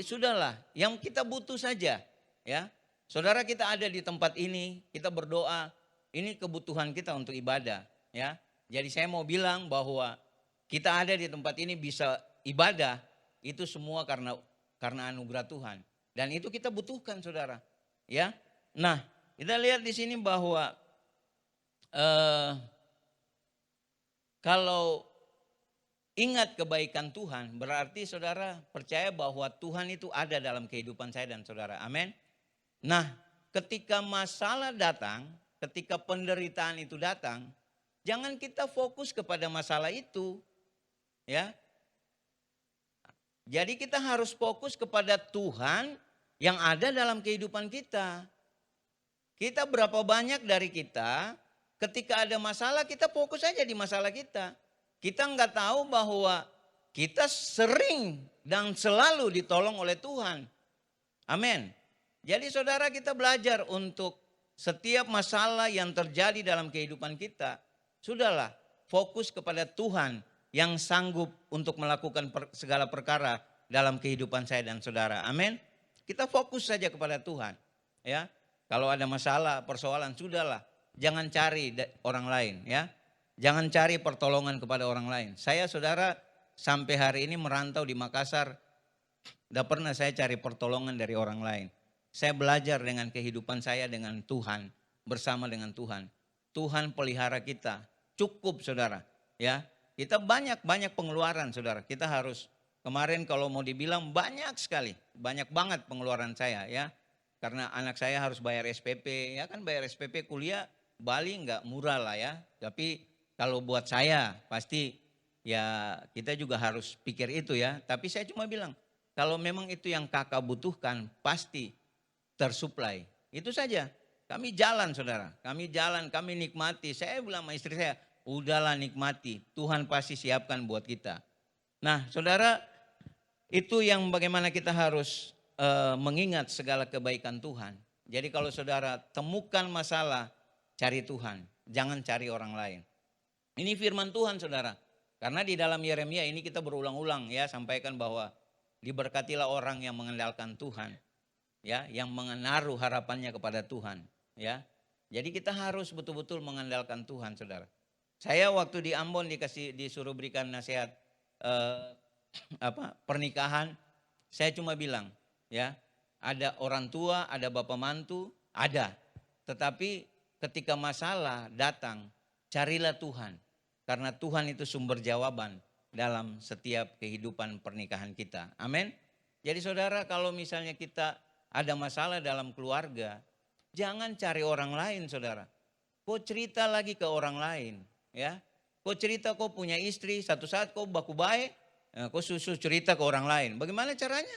S5: Sudahlah, yang kita butuh saja ya. Saudara, kita ada di tempat ini, kita berdoa, ini kebutuhan kita untuk ibadah ya. Jadi saya mau bilang bahwa kita ada di tempat ini bisa ibadah, itu semua karena anugerah Tuhan. Dan itu kita butuhkan saudara. Ya. Nah kita lihat di sini bahwa kalau ingat kebaikan Tuhan, berarti saudara percaya bahwa Tuhan itu ada dalam kehidupan saya dan saudara. Amin. Nah, ketika masalah datang, ketika penderitaan itu datang, jangan kita fokus kepada masalah itu, ya. Jadi kita harus fokus kepada Tuhan yang ada dalam kehidupan kita. Kita berapa banyak dari kita ketika ada masalah kita fokus aja di masalah kita. Kita nggak tahu bahwa kita sering dan selalu ditolong oleh Tuhan. Amin. Jadi saudara kita belajar untuk setiap masalah yang terjadi dalam kehidupan kita. Sudahlah fokus kepada Tuhan yang sanggup untuk melakukan segala perkara dalam kehidupan saya dan saudara. Amin. Kita fokus saja kepada Tuhan. Ya. Kalau ada masalah, persoalan, sudahlah. Jangan cari orang lain, ya. Jangan cari pertolongan kepada orang lain. Saya saudara sampai hari ini merantau di Makassar, tidak pernah saya cari pertolongan dari orang lain. Saya belajar dengan kehidupan saya dengan Tuhan, bersama dengan Tuhan. Tuhan pelihara kita, cukup saudara. Ya, kita banyak pengeluaran saudara. Kita harus, kemarin kalau mau dibilang banyak sekali, banyak banget pengeluaran saya ya. Karena anak saya harus bayar SPP, ya kan bayar SPP kuliah Bali nggak murah lah ya. Tapi kalau buat saya pasti ya kita juga harus pikir itu ya. Tapi saya cuma bilang kalau memang itu yang kakak butuhkan pasti tersuplai. Itu saja. Kami jalan saudara, kami jalan, kami nikmati. Saya bilang sama istri saya, udahlah nikmati, Tuhan pasti siapkan buat kita. Nah saudara, itu yang bagaimana kita harus mengingat segala kebaikan Tuhan. Jadi kalau saudara temukan masalah, cari Tuhan, jangan cari orang lain. Ini firman Tuhan saudara. Karena di dalam Yeremia ini kita berulang-ulang ya sampaikan bahwa diberkatilah orang yang mengandalkan Tuhan. Ya, yang menaruh harapannya kepada Tuhan, ya. Jadi kita harus betul-betul mengandalkan Tuhan, saudara. Saya waktu di Ambon disuruh berikan nasihat pernikahan, saya cuma bilang, ya, ada orang tua, ada bapak mantu, ada. Tetapi ketika masalah datang, carilah Tuhan. Karena Tuhan itu sumber jawaban dalam setiap kehidupan pernikahan kita. Amin. Jadi saudara, kalau misalnya kita ada masalah dalam keluarga, jangan cari orang lain saudara. Kau cerita lagi ke orang lain, ya. Kau cerita kau punya istri, satu saat kau baku baik, kau susu cerita ke orang lain. Bagaimana caranya?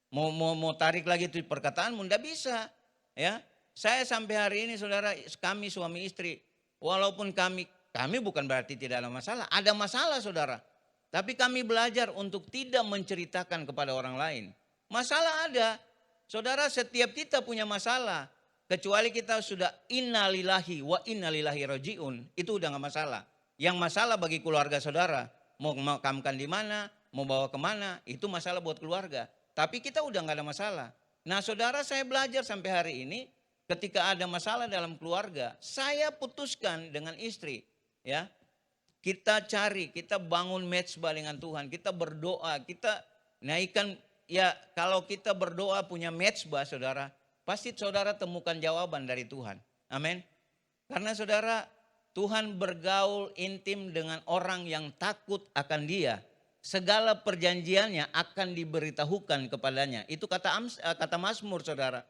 S5: Mau tarik lagi itu perkataanmu, tidak bisa, ya. Saya sampai hari ini saudara, kami suami istri, walaupun kami bukan berarti tidak ada masalah saudara. Tapi kami belajar untuk tidak menceritakan kepada orang lain. Masalah ada. Saudara, setiap kita punya masalah, kecuali kita sudah innalillahi wa innalillahi rajiun, itu udah gak masalah. Yang masalah bagi keluarga saudara, mau makamkan di mana, mau bawa kemana, itu masalah buat keluarga. Tapi kita udah gak ada masalah. Nah saudara, saya belajar sampai hari ini, ketika ada masalah dalam keluarga, saya putuskan dengan istri, ya. Kita cari, kita bangun mezbah dengan Tuhan, kita berdoa, kita naikkan. Ya kalau kita berdoa punya mezbah saudara, pasti saudara temukan jawaban dari Tuhan. Amin. Karena saudara, Tuhan bergaul intim dengan orang yang takut akan Dia. Segala perjanjiannya akan diberitahukan kepadanya. Itu kata Mazmur saudara.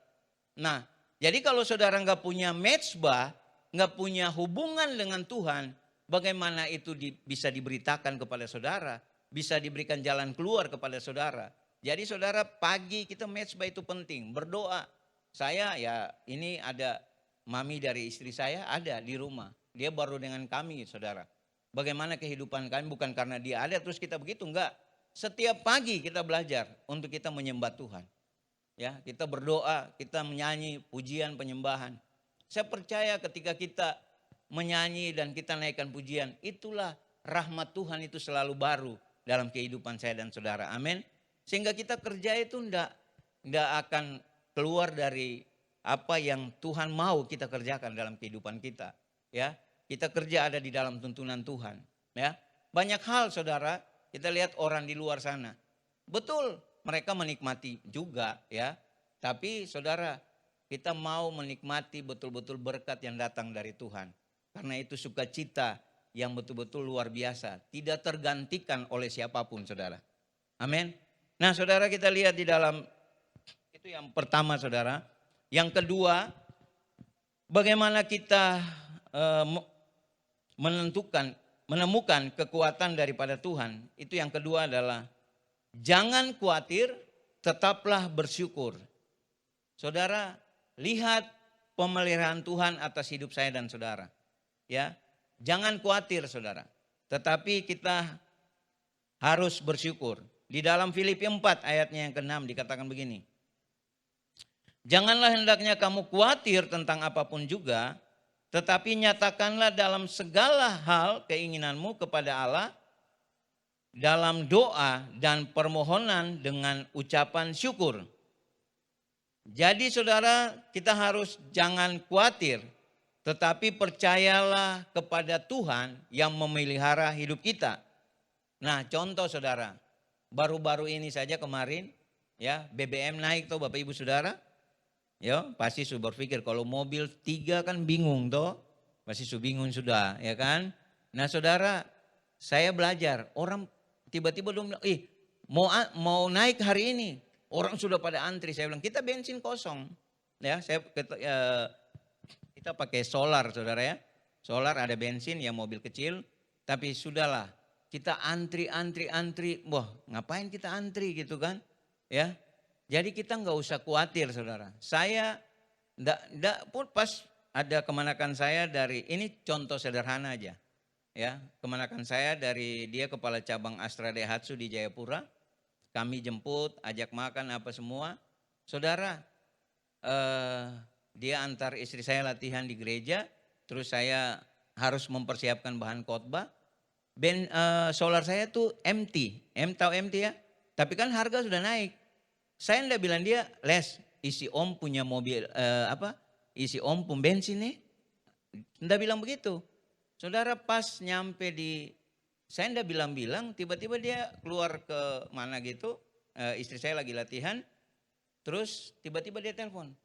S5: Nah, jadi kalau saudara nggak punya mezbah, nggak punya hubungan dengan Tuhan, bagaimana itu bisa diberitakan kepada saudara, bisa diberikan jalan keluar kepada saudara. Jadi saudara, pagi kita mezbah itu penting, berdoa. Saya ya ini ada mami dari istri saya ada di rumah. Dia baru dengan kami saudara. Bagaimana kehidupan kami, bukan karena dia ada terus kita begitu, enggak. Setiap pagi kita belajar untuk kita menyembah Tuhan. Ya, kita berdoa, kita menyanyi pujian penyembahan. Saya percaya ketika kita menyanyi dan kita naikkan pujian, itulah rahmat Tuhan itu selalu baru dalam kehidupan saya dan saudara. Amin. Sehingga kita kerja itu enggak akan keluar dari apa yang Tuhan mau kita kerjakan dalam kehidupan kita. Ya, kita kerja ada di dalam tuntunan Tuhan. Ya, banyak hal saudara, kita lihat orang di luar sana. Betul, mereka menikmati juga ya. Tapi saudara, kita mau menikmati betul-betul berkat yang datang dari Tuhan. Karena itu sukacita yang betul-betul luar biasa. Tidak tergantikan oleh siapapun saudara. Amin. Nah saudara, kita lihat di dalam, itu yang pertama saudara. Yang kedua, bagaimana kita menemukan kekuatan daripada Tuhan. Itu yang kedua adalah jangan khawatir, tetaplah bersyukur. Saudara, lihat pemeliharaan Tuhan atas hidup saya dan saudara. Ya, jangan khawatir saudara, tetapi kita harus bersyukur. Di dalam Filipi 4 ayatnya yang ke-6 dikatakan begini. Janganlah hendaknya kamu khawatir tentang apapun juga, tetapi nyatakanlah dalam segala hal keinginanmu kepada Allah dalam doa dan permohonan dengan ucapan syukur. Jadi saudara, kita harus jangan khawatir, tetapi percayalah kepada Tuhan yang memelihara hidup kita. Nah contoh saudara, baru-baru ini saja kemarin ya BBM naik tuh Bapak Ibu Saudara. Ya, pasti sudah berpikir kalau mobil 3 kan bingung toh. Pasti sudah bingung sudah, ya kan? Nah, saudara, saya belajar, orang tiba-tiba dong bilang, mau naik hari ini. Orang sudah pada antri. Saya bilang, kita bensin kosong. Ya, kita pakai solar, saudara ya. Solar ada bensin yang mobil kecil, tapi sudahlah. Kita antri. Wah, ngapain kita antri gitu kan? Ya. Jadi kita nggak usah khawatir saudara. Saya ndak pun pas ada kemanakan saya dari, ini contoh sederhana aja. Ya, kemanakan saya dari dia kepala cabang Astra Daihatsu di Jayapura. Kami jemput, ajak makan apa semua. Saudara, dia antar istri saya latihan di gereja. Terus saya harus mempersiapkan bahan khotbah. Solar saya tuh empty. Tahu empty ya? Tapi kan harga sudah naik. Saya enggak bilang dia, Les, isi om punya mobil, isi om pum bensin nih. Enggak bilang begitu. Saudara, pas nyampe saya enggak bilang-bilang, tiba-tiba dia keluar ke mana gitu, istri saya lagi latihan, terus tiba-tiba dia telepon.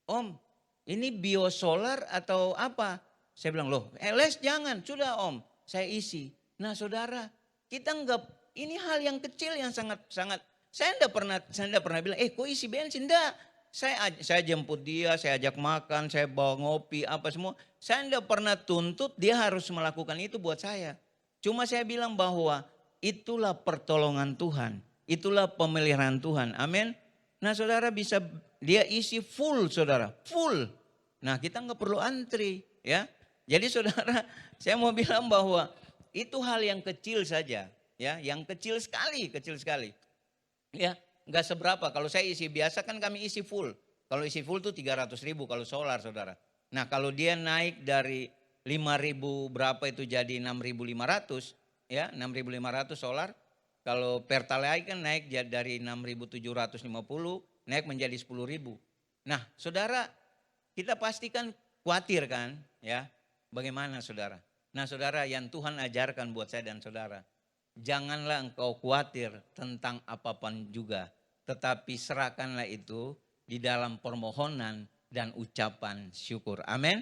S5: Om, ini biosolar atau apa? Saya bilang, loh, Les jangan, sudah om, saya isi. Nah saudara, kita enggak, ini hal yang kecil yang sangat-sangat. Saya enggak pernah bilang, kok isi bensin? Enggak. Saya jemput dia, saya ajak makan, saya bawa ngopi, apa semua. Saya enggak pernah tuntut dia harus melakukan itu buat saya. Cuma saya bilang bahwa itulah pertolongan Tuhan. Itulah pemeliharaan Tuhan. Amin. Nah saudara bisa, dia isi full saudara, full. Nah kita enggak perlu antri ya. Jadi saudara, saya mau bilang bahwa itu hal yang kecil saja. Ya, yang kecil sekali. Ya, enggak seberapa. Kalau saya isi biasa kan kami isi full. Kalau isi full tuh 300.000 kalau solar saudara. Nah kalau dia naik dari 5.000 berapa itu jadi 6.500 ya, 6.500 solar. Kalau Pertalite kan naik dari 6.750 naik menjadi 10.000. Nah saudara, kita pastikan khawatir kan ya. Bagaimana saudara? Nah saudara, yang Tuhan ajarkan buat saya dan saudara, janganlah engkau khawatir tentang apapun juga, tetapi serahkanlah itu di dalam permohonan dan ucapan syukur. Amin.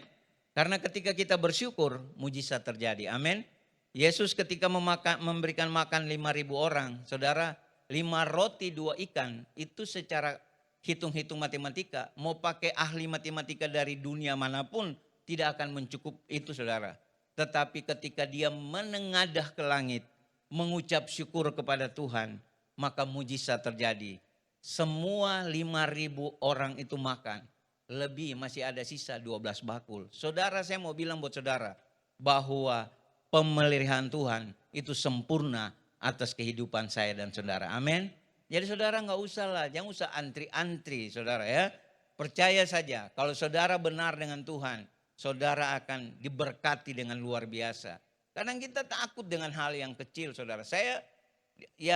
S5: Karena ketika kita bersyukur, mujizat terjadi. Amin. Yesus ketika memberikan makan 5.000 orang, saudara, 5 roti 2 ikan, itu secara hitung-hitung matematika, mau pakai ahli matematika dari dunia manapun, tidak akan mencukup itu saudara. Tetapi ketika dia menengadah ke langit, mengucap syukur kepada Tuhan, maka mujizat terjadi. Semua 5.000 orang itu makan. Lebih masih ada sisa 12 bakul. Saudara, saya mau bilang buat saudara bahwa pemeliharaan Tuhan itu sempurna atas kehidupan saya dan saudara. Amin. Jadi saudara nggak usah lah, jangan usah antri-antri saudara ya. Percaya saja kalau saudara benar dengan Tuhan, saudara akan diberkati dengan luar biasa. Kadang kita takut dengan hal yang kecil saudara.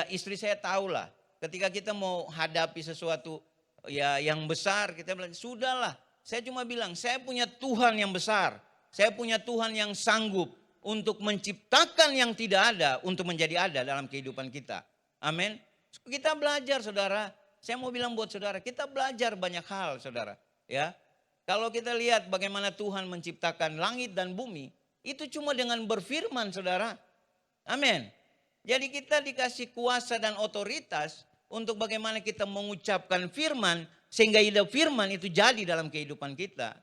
S5: Istri saya tahulah ketika kita mau hadapi sesuatu ya yang besar, kita bilang sudahlah. Saya cuma bilang saya punya Tuhan yang besar. Saya punya Tuhan yang sanggup untuk menciptakan yang tidak ada untuk menjadi ada dalam kehidupan kita. Amin. Kita belajar saudara. Saya mau bilang buat saudara, kita belajar banyak hal saudara. Ya, kalau kita lihat bagaimana Tuhan menciptakan langit dan bumi, Itu cuma dengan berfirman, saudara. Amin. Jadi kita dikasih kuasa dan otoritas untuk bagaimana kita mengucapkan firman, sehingga hidup firman itu jadi dalam kehidupan kita.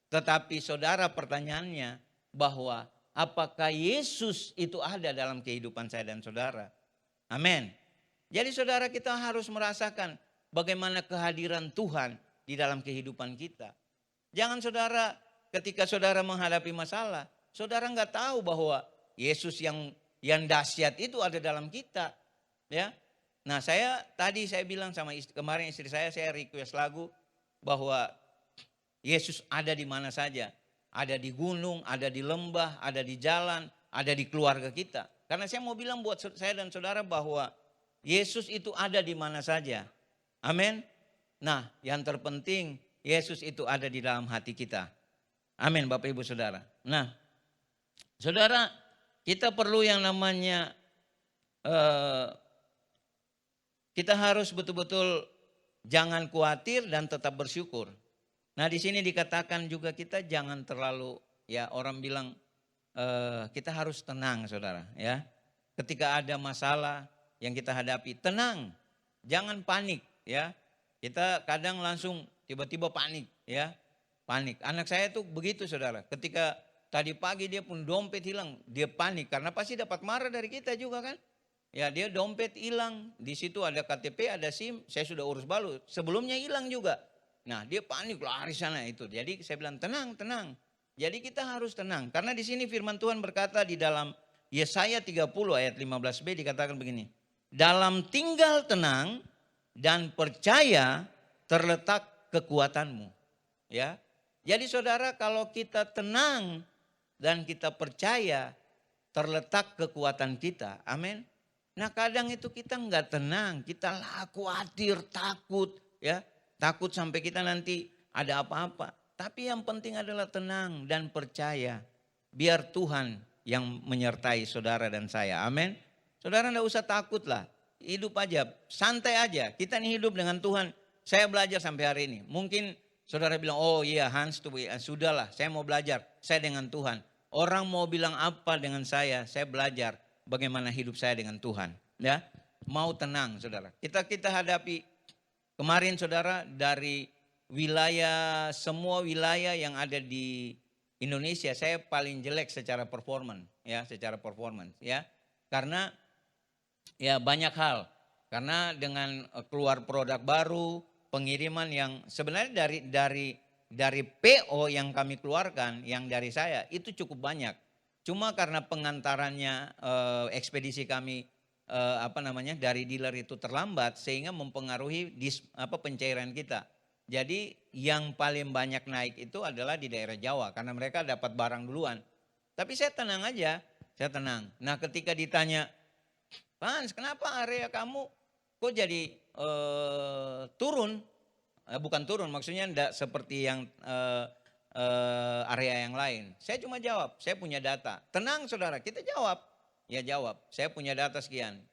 S5: Tetapi saudara, pertanyaannya bahwa apakah Yesus itu ada dalam kehidupan saya dan saudara? Amin. Jadi saudara, kita harus merasakan bagaimana kehadiran Tuhan di dalam kehidupan kita. Jangan saudara, ketika saudara menghadapi masalah, saudara nggak tahu bahwa Yesus yang dahsyat itu ada dalam kita. Ya. Nah, saya bilang sama kemarin istri saya request lagu bahwa Yesus ada di mana saja. Ada di gunung, ada di lembah, ada di jalan, ada di keluarga kita. Karena saya mau bilang buat saya dan saudara bahwa Yesus itu ada di mana saja. Amin. Nah, yang terpenting Yesus itu ada di dalam hati kita. Amin, Bapak Ibu Saudara. Nah, saudara, kita perlu yang namanya kita harus betul-betul jangan khawatir dan tetap bersyukur. Nah, di sini dikatakan juga kita jangan terlalu, ya orang bilang kita harus tenang, saudara. Ya, ketika ada masalah yang kita hadapi, tenang, jangan panik. Ya, kita kadang langsung tiba-tiba panik. Ya, panik. Anak saya tuh begitu, saudara. Ketika tadi pagi dia pun dompet hilang, dia panik karena pasti dapat marah dari kita juga kan. Ya, dia dompet hilang, di situ ada KTP, ada SIM, saya sudah urus balu. Sebelumnya hilang juga. Nah, dia panik lari sana itu. Jadi saya bilang tenang, tenang. Jadi kita harus tenang. Karena di sini firman Tuhan berkata di dalam Yesaya 30 ayat 15b dikatakan begini. Dalam tinggal tenang dan percaya terletak kekuatanmu. Ya. Jadi saudara, kalau kita tenang dan kita percaya terletak kekuatan kita. Amin. Nah, kadang itu kita nggak tenang, kita khawatir, takut, ya, takut sampai kita nanti ada apa-apa. Tapi yang penting adalah tenang dan percaya, biar Tuhan yang menyertai saudara dan saya. Amin. Saudara nggak usah takut lah, hidup aja, santai aja. Kita nih hidup dengan Tuhan. Saya belajar sampai hari ini. Mungkin saudara bilang, oh iya Hans, sudahlah, saya mau belajar, saya dengan Tuhan. Orang mau bilang apa dengan saya belajar. Bagaimana hidup saya dengan Tuhan, ya, mau tenang, saudara. Kita hadapi kemarin, saudara, dari semua wilayah yang ada di Indonesia, saya paling jelek secara performance, ya, karena ya banyak hal, karena dengan keluar produk baru, pengiriman yang sebenarnya dari PO yang kami keluarkan, yang dari saya itu cukup banyak. Cuma karena pengantarannya ekspedisi kami dari dealer itu terlambat sehingga mempengaruhi pencairan kita. Jadi yang paling banyak naik itu adalah di daerah Jawa karena mereka dapat barang duluan. Tapi saya tenang aja, saya tenang. Nah, ketika ditanya, Hans, kenapa area kamu kok jadi turun? Bukan turun, maksudnya enggak seperti yang area yang lain. Saya cuma jawab, saya punya data. Tenang saudara, kita jawab. Ya jawab, saya punya data sekian.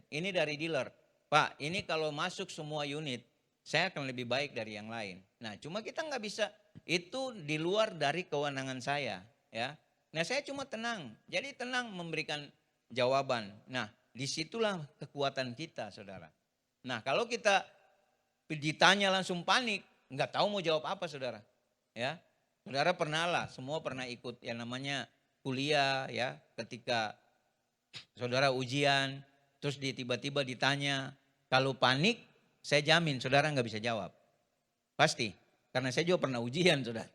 S5: Ini dari dealer. Pak, ini kalau masuk semua unit, saya akan lebih baik dari yang lain. Nah, cuma kita nggak bisa, itu di luar dari kewenangan saya. Ya. Nah, saya cuma tenang. Jadi tenang memberikan jawaban. Nah, disitulah kekuatan kita, saudara. Nah, kalau kita ditanya langsung panik, nggak tahu mau jawab apa, saudara. Ya, saudara pernah lah, semua pernah ikut yang namanya kuliah ya, ketika saudara ujian, terus tiba-tiba ditanya, kalau panik, saya jamin saudara nggak bisa jawab. Pasti, karena saya juga pernah ujian, saudara.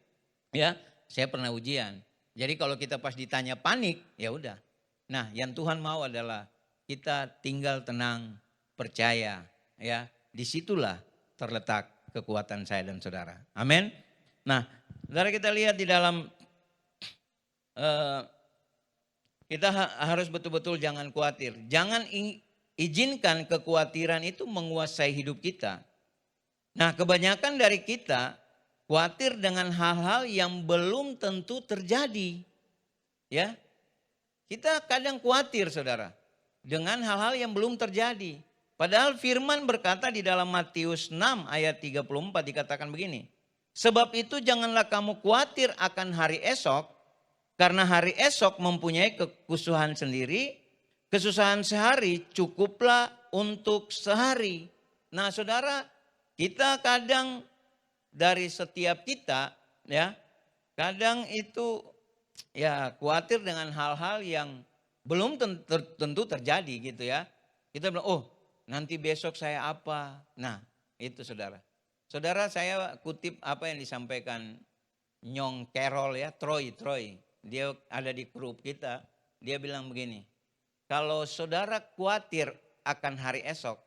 S5: Ya, saya pernah ujian. Jadi kalau kita pas ditanya panik, ya udah. Nah, yang Tuhan mau adalah kita tinggal tenang, percaya, ya. Disitulah terletak kekuatan saya dan saudara. Amin. Nah, saudara kita lihat di dalam, kita harus betul-betul jangan khawatir. Jangan izinkan kekhawatiran itu menguasai hidup kita. Nah, kebanyakan dari kita khawatir dengan hal-hal yang belum tentu terjadi. Ya, kita kadang khawatir, saudara, dengan hal-hal yang belum terjadi. Padahal firman berkata di dalam Matius 6 ayat 34 dikatakan begini. Sebab itu janganlah kamu khawatir akan hari esok, karena hari esok mempunyai kesusahan sendiri, kesusahan sehari cukuplah untuk sehari. Nah saudara, kita kadang dari setiap kita ya, kadang itu ya khawatir dengan hal-hal yang belum tentu terjadi gitu ya. Kita bilang, oh nanti besok saya apa. Nah itu saudara. Saudara, saya kutip apa yang disampaikan Nyong Carol ya, Troy. Dia ada di grup kita, dia bilang begini. Kalau saudara khawatir akan hari esok,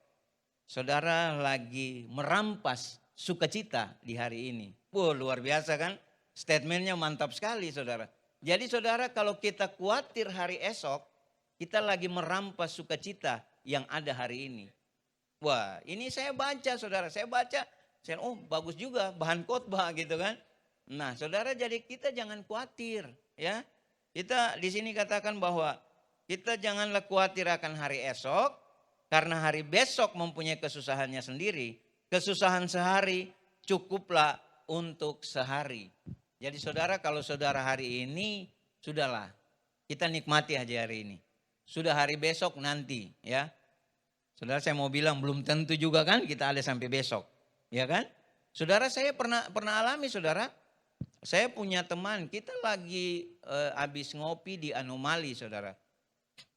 S5: saudara lagi merampas sukacita di hari ini. Wah luar biasa kan? Statementnya mantap sekali saudara. Jadi saudara, kalau kita khawatir hari esok, kita lagi merampas sukacita yang ada hari ini. Wah ini saya baca saudara, oh bagus juga bahan khotbah gitu kan. Nah saudara, jadi kita jangan khawatir ya. Kita di sini katakan bahwa kita janganlah khawatir akan hari esok, karena hari besok mempunyai kesusahannya sendiri. Kesusahan sehari cukuplah untuk sehari. Jadi saudara, kalau saudara hari ini, sudahlah kita nikmati aja hari ini. Sudah hari besok nanti ya. Saudara, saya mau bilang belum tentu juga kan kita ada sampai besok. Ya kan? Saudara, saya pernah alami saudara. Saya punya teman, kita lagi habis ngopi di Anomali saudara.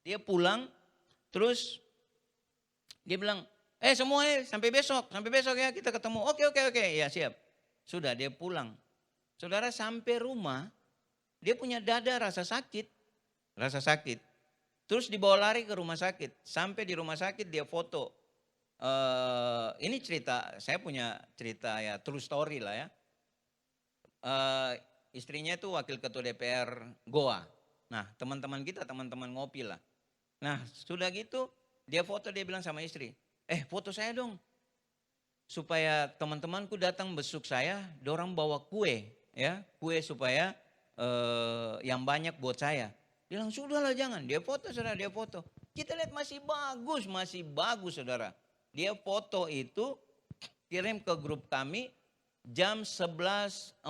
S5: Dia pulang, terus dia bilang, semua sampai besok ya kita ketemu. Oke, ya siap. Sudah dia pulang. Saudara, sampai rumah, dia punya dada rasa sakit. Terus dibawa lari ke rumah sakit. Sampai di rumah sakit dia foto. Ini cerita, saya punya cerita ya, true story lah ya. Istrinya itu wakil ketua DPR Goa. Nah teman-teman kita, teman-teman ngopi lah. Nah sudah gitu dia foto, dia bilang sama istri, foto saya dong. Supaya teman-temanku datang besuk saya, dorang bawa kue ya. Kue supaya yang banyak buat saya. Dia bilang sudahlah jangan, dia foto saudara, dia foto. Kita lihat masih bagus saudara. Dia foto itu kirim ke grup kami. Jam 11.43,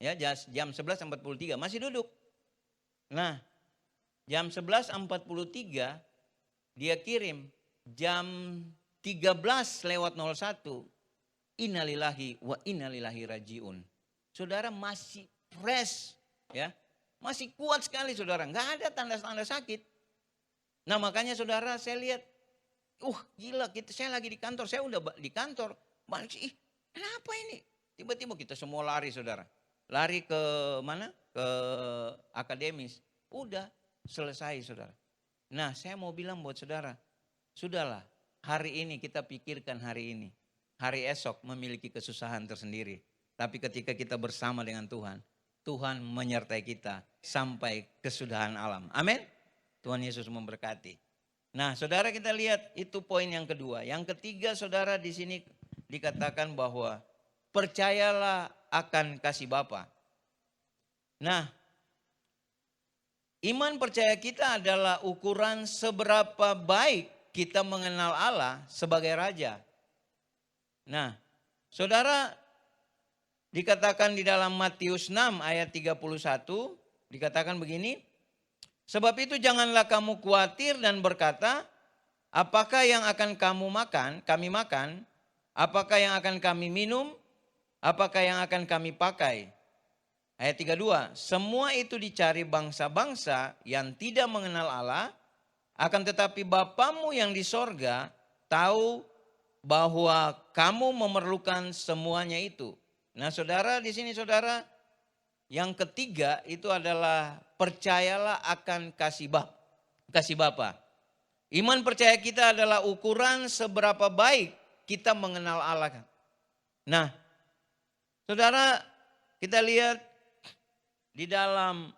S5: ya jam 11.43 masih duduk. Nah jam 11.43 dia kirim jam 13:01, innalillahi wa innalillahi rajiun. Saudara masih fresh ya, masih kuat sekali saudara, nggak ada tanda-tanda sakit. Nah makanya saudara saya lihat, gila saya lagi di kantor, saya udah di kantor. Balik sih, kenapa ini? Tiba-tiba kita semua lari saudara. Lari ke mana? Ke akademis. Udah selesai saudara. Nah saya mau bilang buat saudara. Sudahlah, hari ini kita pikirkan hari ini. Hari esok memiliki kesusahan tersendiri. Tapi ketika kita bersama dengan Tuhan, Tuhan menyertai kita sampai kesudahan alam. Amin. Tuhan Yesus memberkati. Nah saudara, kita lihat itu poin yang kedua. Yang ketiga saudara, di sini dikatakan bahwa percayalah akan kasih Bapa. Nah, iman percaya kita adalah ukuran seberapa baik kita mengenal Allah sebagai Raja. Nah, saudara, dikatakan di dalam Matius 6 ayat 31, dikatakan begini, sebab itu janganlah kamu khawatir dan berkata, apakah yang akan kami makan, apakah yang akan kami minum, apakah yang akan kami pakai. Ayat 32, semua itu dicari bangsa-bangsa yang tidak mengenal Allah, akan tetapi Bapamu yang di sorga tahu bahwa kamu memerlukan semuanya itu. Nah saudara, di sini saudara, yang ketiga itu adalah percayalah akan kasih Bapa. Iman percaya kita adalah ukuran seberapa baik kita mengenal Allah. Nah, saudara, kita lihat di dalam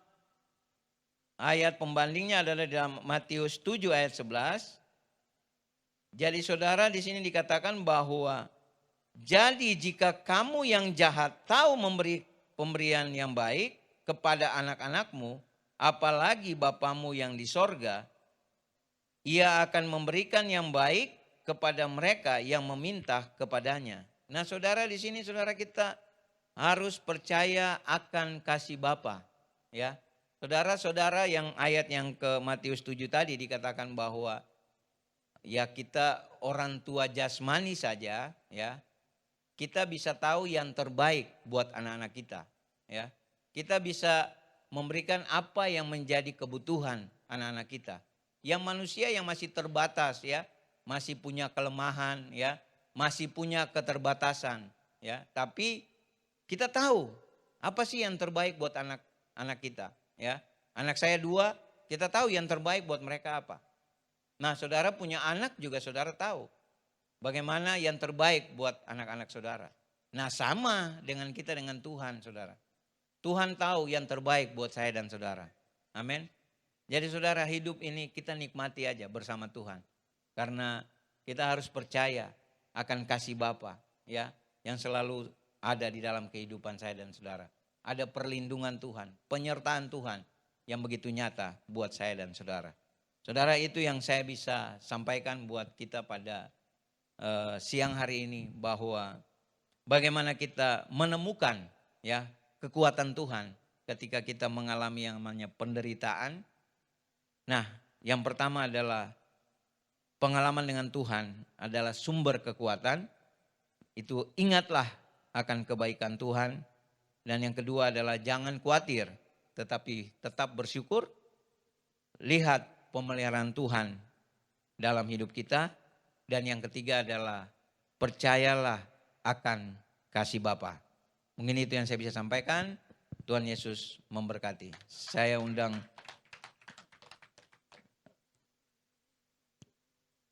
S5: ayat pembandingnya adalah dalam Matius 7 ayat 11. Jadi saudara, di sini dikatakan bahwa jadi jika kamu yang jahat tahu memberi pemberian yang baik kepada anak-anakmu, apalagi Bapamu yang di sorga, Ia akan memberikan yang baik kepada mereka yang meminta kepadanya. Nah saudara, di sini saudara, kita harus percaya akan kasih Bapa, ya. Saudara-saudara, yang ayat yang ke Matius 7 tadi dikatakan bahwa ya kita orang tua jasmani saja, ya. Kita bisa tahu yang terbaik buat anak-anak kita, ya. Kita bisa memberikan apa yang menjadi kebutuhan anak-anak kita. Yang manusia yang masih terbatas, ya, masih punya kelemahan, ya, masih punya keterbatasan, ya. Tapi kita tahu apa sih yang terbaik buat anak-anak kita, ya. Anak saya 2, kita tahu yang terbaik buat mereka apa. Nah, saudara punya anak juga saudara tahu bagaimana yang terbaik buat anak-anak saudara. Nah, sama dengan kita dengan Tuhan, saudara. Tuhan tahu yang terbaik buat saya dan saudara. Amin. Jadi saudara, hidup ini kita nikmati aja bersama Tuhan. Karena kita harus percaya akan kasih Bapa, ya, yang selalu ada di dalam kehidupan saya dan saudara. Ada perlindungan Tuhan, penyertaan Tuhan yang begitu nyata buat saya dan saudara. Saudara, itu yang saya bisa sampaikan buat kita pada siang hari ini, bahwa bagaimana kita menemukan, ya, kekuatan Tuhan ketika kita mengalami yang namanya penderitaan. Nah, yang pertama adalah pengalaman dengan Tuhan adalah sumber kekuatan. Itu ingatlah akan kebaikan Tuhan. Dan yang kedua adalah jangan khawatir, tetapi tetap bersyukur. Lihat pemeliharaan Tuhan dalam hidup kita. Dan yang ketiga adalah percayalah akan kasih Bapa. Mungkin itu yang saya bisa sampaikan. Tuhan Yesus memberkati. Saya undang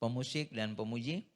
S5: pemusik dan pemuji.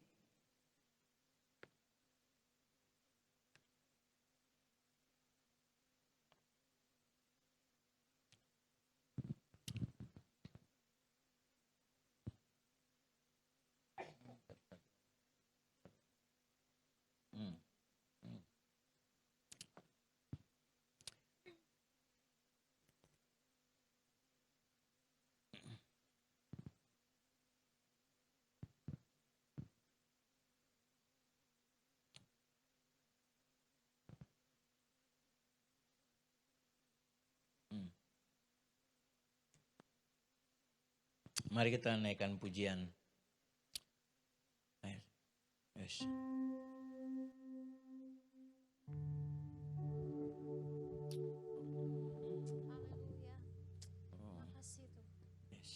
S5: Mari kita naikkan pujian. Yes.
S2: Haleluya. Terima kasih Tuhan.
S5: Yes.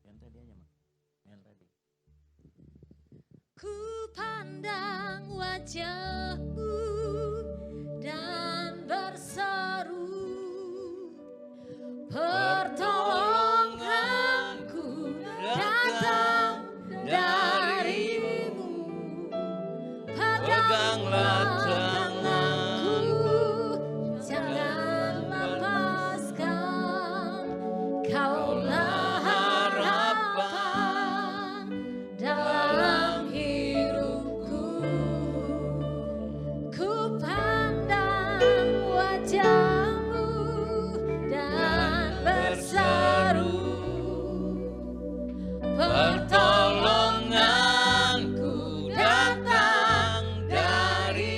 S5: Yang tadi aja, Mak. Yang tadi.
S2: Ku pandang wajahmu dan berseru, pertolonganku datang darimu. Peganglah tanganku, jangan lepaskan. Kaulah harapan dalam hidupku. Ku pandang wajahmu dan berseru, pertolonganku datang darimu.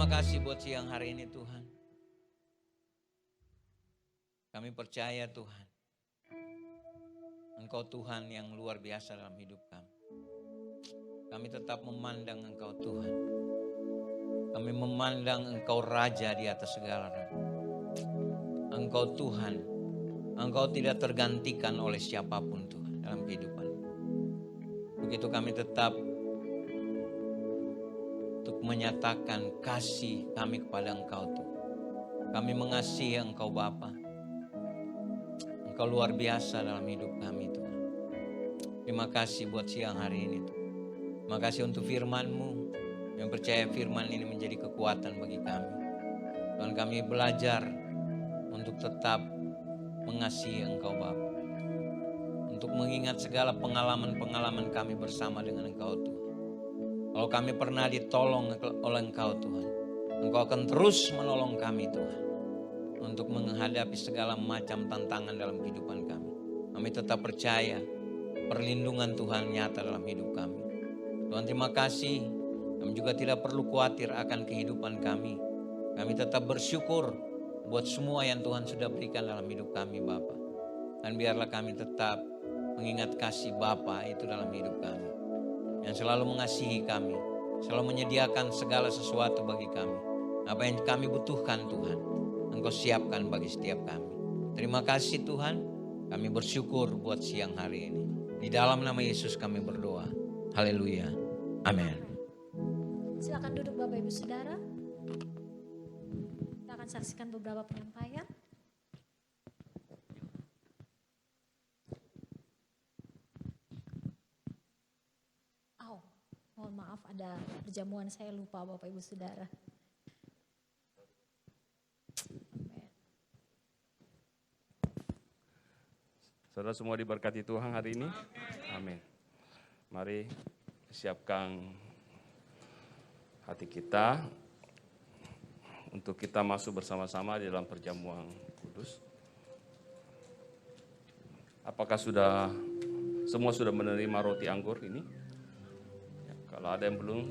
S5: kasih buat siang hari ini Tuhan. Kami percaya Tuhan, Engkau Tuhan yang luar biasa dalam hidup kami. Kami tetap memandang Engkau Tuhan. Kami memandang Engkau Raja di atas segala raja. Engkau Tuhan, Engkau tidak tergantikan oleh siapapun Tuhan dalam kehidupan. Begitu kami tetap untuk menyatakan kasih kami kepada Engkau Tuhan. Kami mengasihi Engkau Bapa. Engkau luar biasa dalam hidup kami Tuhan. Terima kasih buat siang hari ini Tuhan. Terima kasih untuk firman-Mu yang percaya firman ini menjadi kekuatan bagi kami. Tuhan, kami belajar untuk tetap mengasihi Engkau Bapa. Untuk mengingat segala pengalaman-pengalaman kami bersama dengan Engkau Tuhan. Kalau kami pernah ditolong oleh Engkau Tuhan, Engkau akan terus menolong kami Tuhan. Untuk menghadapi segala macam tantangan dalam kehidupan kami. Kami tetap percaya perlindungan Tuhan nyata dalam hidup kami. Tuhan, terima kasih. Kami juga tidak perlu khawatir akan kehidupan kami. Kami tetap bersyukur buat semua yang Tuhan sudah berikan dalam hidup kami Bapa. Dan biarlah kami tetap mengingat kasih Bapa itu dalam hidup kami. Yang selalu mengasihi kami, selalu menyediakan segala sesuatu bagi kami. Apa yang kami butuhkan Tuhan, Engkau siapkan bagi setiap kami. Terima kasih Tuhan, kami bersyukur buat siang hari ini. Di dalam nama Yesus kami berdoa. Haleluya. Amin.
S2: Silakan duduk Bapak Ibu Saudara. Kita akan saksikan beberapa penyampaian. Mohon maaf ada perjamuan saya lupa Bapak Ibu Saudara.
S6: Saudara semua diberkati Tuhan hari ini. Amin. Mari siapkan hati kita untuk kita masuk bersama-sama di dalam perjamuan kudus. Apakah semua sudah menerima roti anggur ini? Ya, kalau ada yang belum,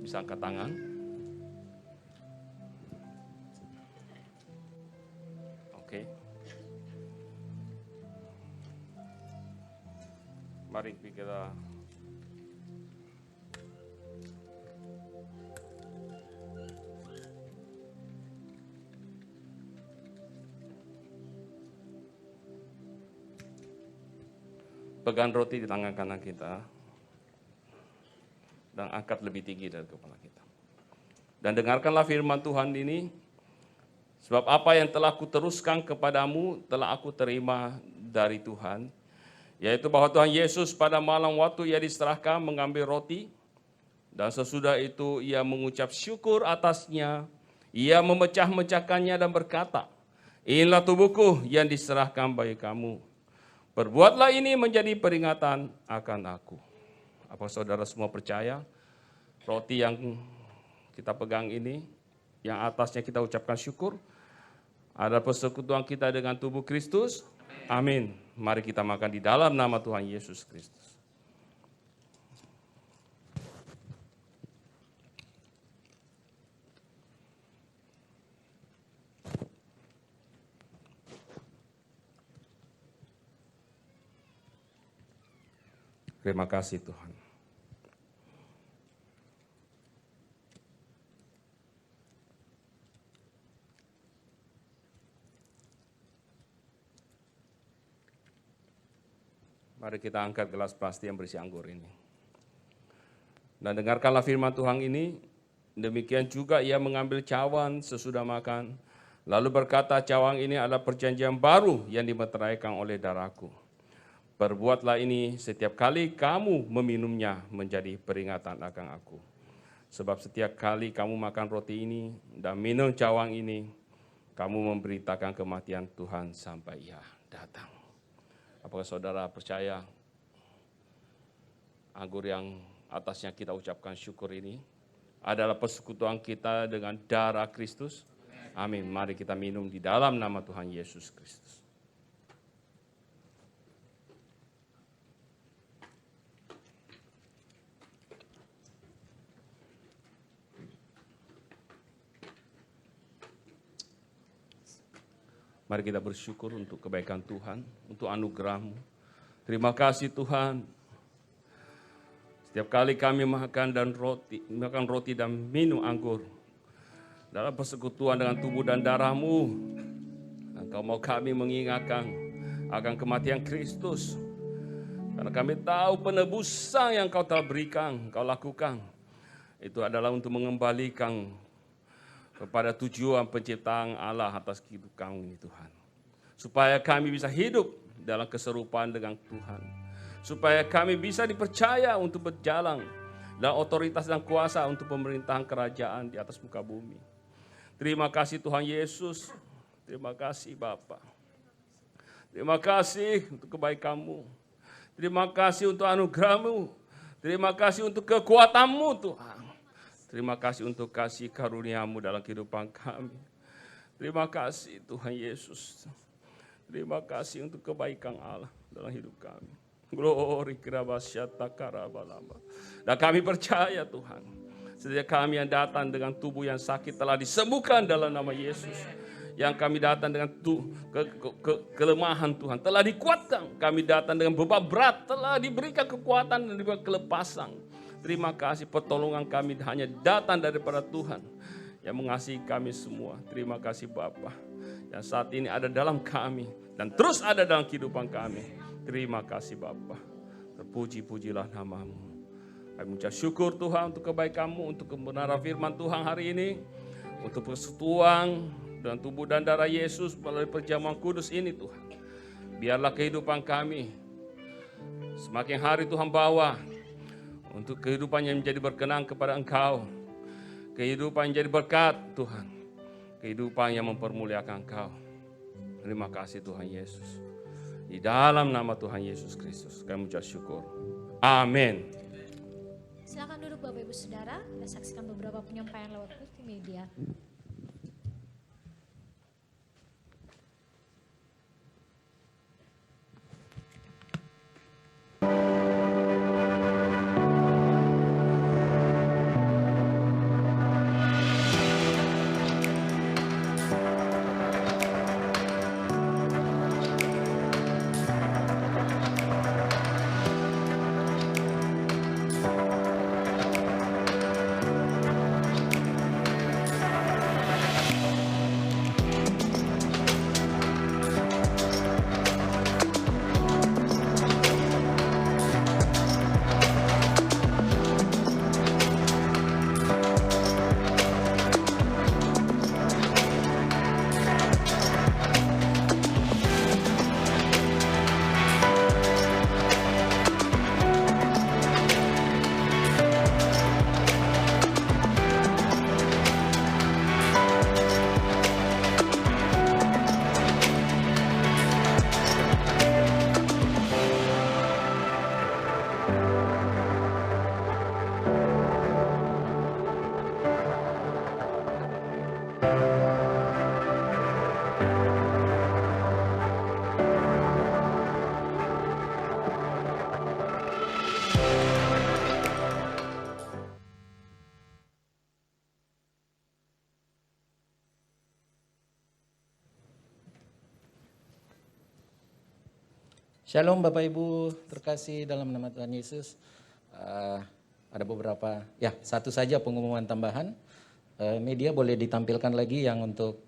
S6: bisa angkat tangan. Oke. Mari kita pegang roti di tangan kanan kita dan angkat lebih tinggi dari kepala kita. Dan dengarkanlah firman Tuhan ini, sebab apa yang telah kuteruskan kepadamu telah aku terima dari Tuhan, yaitu bahwa Tuhan Yesus pada malam waktu ia diserahkan mengambil roti, dan sesudah itu ia mengucap syukur atasnya, ia memecah-mecahkannya dan berkata, inilah tubuhku yang diserahkan bagi kamu. Perbuatlah ini menjadi peringatan akan aku. Apa saudara semua percaya? Roti yang kita pegang ini, yang atasnya kita ucapkan syukur, ada persekutuan kita dengan tubuh Kristus. Amin. Mari kita makan di dalam nama Tuhan Yesus Kristus. Terima kasih Tuhan. Mari kita angkat gelas plastik yang berisi anggur ini. Dan dengarkanlah firman Tuhan ini, demikian juga ia mengambil cawan sesudah makan, lalu berkata, cawan ini adalah perjanjian baru yang dimeteraikan oleh darahku. Perbuatlah ini setiap kali kamu meminumnya menjadi peringatan akan aku. Sebab setiap kali kamu makan roti ini dan minum cawan ini, kamu memberitakan kematian Tuhan sampai ia datang. Apakah saudara percaya anggur yang atasnya kita ucapkan syukur ini adalah persekutuan kita dengan darah Kristus? Amin. Mari kita minum di dalam nama Tuhan Yesus Kristus. Mari kita bersyukur untuk kebaikan Tuhan, untuk anugerah-Mu. Terima kasih Tuhan. Setiap kali kami makan roti dan minum anggur dalam persekutuan dengan tubuh dan darah-Mu, Engkau mau kami mengingatkan akan kematian Kristus. Karena kami tahu penebusan yang Kau telah berikan, Kau lakukan, itu adalah untuk mengembalikan kepada tujuan penciptaan Allah atas hidup kami Tuhan. Supaya kami bisa hidup dalam keserupaan dengan Tuhan. Supaya kami bisa dipercaya untuk berjalan dalam otoritas dan kuasa untuk pemerintahan kerajaan di atas muka bumi. Terima kasih Tuhan Yesus. Terima kasih Bapa. Terima kasih untuk kebaikan-Mu. Terima kasih untuk anugerah-Mu. Terima kasih untuk kekuatan-Mu Tuhan. Terima kasih untuk kasih karunia-Mu dalam kehidupan kami. Terima kasih Tuhan Yesus. Terima kasih untuk kebaikan Allah dalam hidup kami. Glory kerabasyata karabalamba. Dan kami percaya Tuhan, setiap kami yang datang dengan tubuh yang sakit telah disembuhkan dalam nama Yesus. Yang kami datang dengan kelemahan Tuhan telah dikuatkan. Kami datang dengan beban berat telah diberikan kekuatan dan diberikan kelepasan. Terima kasih pertolongan kami hanya datang daripada Tuhan yang mengasihi kami semua. Terima kasih Bapa yang saat ini ada dalam kami dan terus ada dalam kehidupan kami. Terima kasih Bapa. Terpuji-pujilah nama-Mu. Kami mengucap syukur Tuhan untuk kebaikan-Mu, untuk kebenaran firman Tuhan hari ini, untuk persekutuan dan tubuh dan darah Yesus melalui perjamuan kudus ini Tuhan. Biarlah kehidupan kami semakin hari Tuhan bawa untuk kehidupan yang menjadi berkenan kepada Engkau. Kehidupan yang jadi berkat Tuhan. Kehidupan yang mempermuliakan Engkau. Terima kasih Tuhan Yesus. Di dalam nama Tuhan Yesus Kristus kami mengucap syukur. Amin.
S2: Silakan duduk Bapak Ibu Saudara, kita saksikan beberapa penyampaian lewat multimedia.
S7: Shalom Bapak Ibu terkasih dalam nama Tuhan Yesus. Ada beberapa, satu saja pengumuman tambahan. Media boleh ditampilkan lagi yang untuk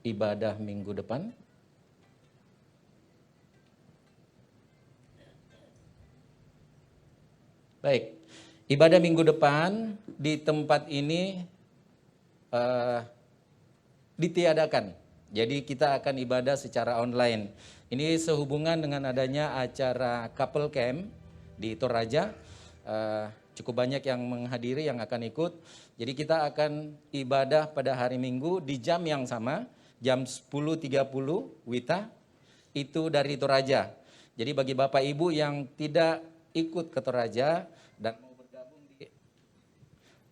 S7: ibadah minggu depan. Baik, ibadah minggu depan di tempat ini ditiadakan. Jadi kita akan ibadah secara online. Ini sehubungan dengan adanya acara couple camp di Toraja. Cukup banyak yang menghadiri, yang akan ikut. Jadi kita akan ibadah pada hari Minggu di jam yang sama, jam 10.30 WITA, itu dari Toraja. Jadi bagi Bapak Ibu yang tidak ikut ke Toraja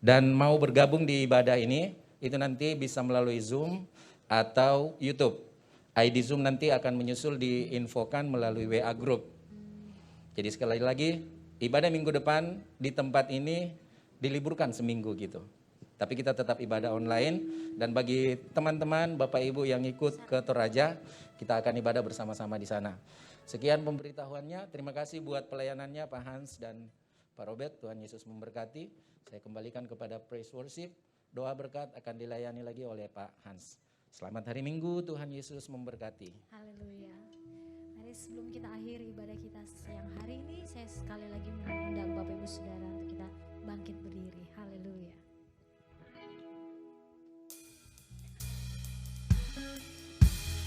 S7: dan mau bergabung di ibadah ini, itu nanti bisa melalui Zoom atau YouTube. ID Zoom nanti akan menyusul diinfokan melalui WA Group. Jadi sekali lagi, ibadah minggu depan di tempat ini diliburkan seminggu gitu. Tapi kita tetap ibadah online. Dan bagi teman-teman, Bapak Ibu yang ikut ke Toraja, kita akan ibadah bersama-sama di sana. Sekian pemberitahuannya. Terima kasih buat pelayanannya Pak Hans dan Pak Robert. Tuhan Yesus memberkati. Saya kembalikan kepada praise worship. Doa berkat akan dilayani lagi oleh Pak Hans. Selamat hari Minggu, Tuhan Yesus memberkati.
S2: Haleluya. Mari sebelum kita akhiri ibadah kita siang hari ini, saya sekali lagi mengundang Bapak Ibu Saudara untuk kita bangkit berdiri. Haleluya.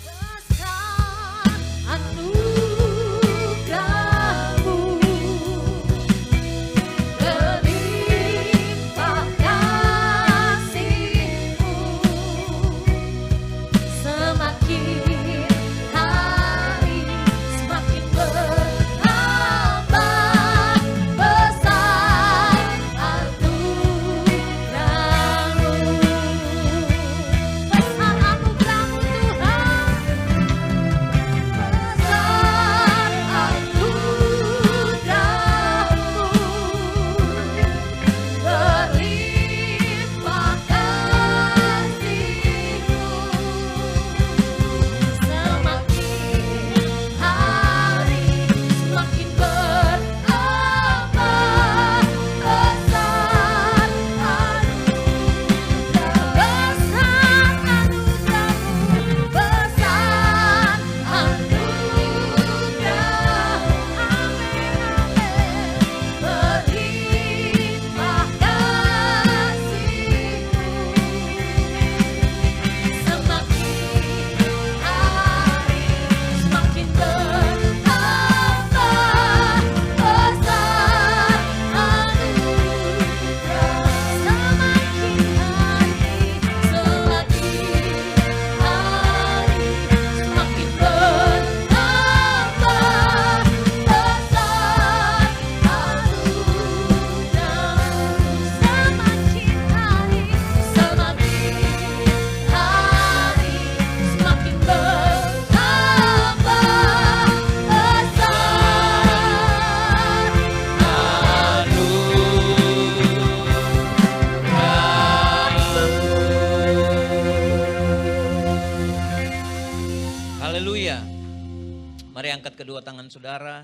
S2: Besar anugerahmu, berlimpah kasih-Mu, semakin hari semakin bertambah besar anugerahmu. Besar anugerahmu
S5: Haleluya. Mari angkat kedua tangan saudara,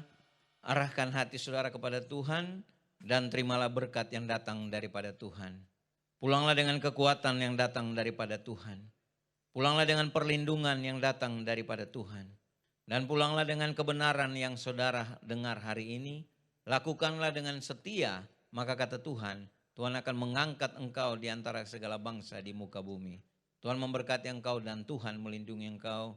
S5: arahkan hati saudara kepada Tuhan, dan terimalah berkat yang datang daripada Tuhan. Pulanglah dengan kekuatan yang datang daripada Tuhan. Pulanglah dengan perlindungan yang datang daripada Tuhan. Dan pulanglah dengan kebenaran yang saudara dengar hari ini. Lakukanlah dengan setia, maka kata Tuhan, Tuhan akan mengangkat engkau di antara segala bangsa di muka bumi. Tuhan memberkati engkau dan Tuhan melindungi engkau.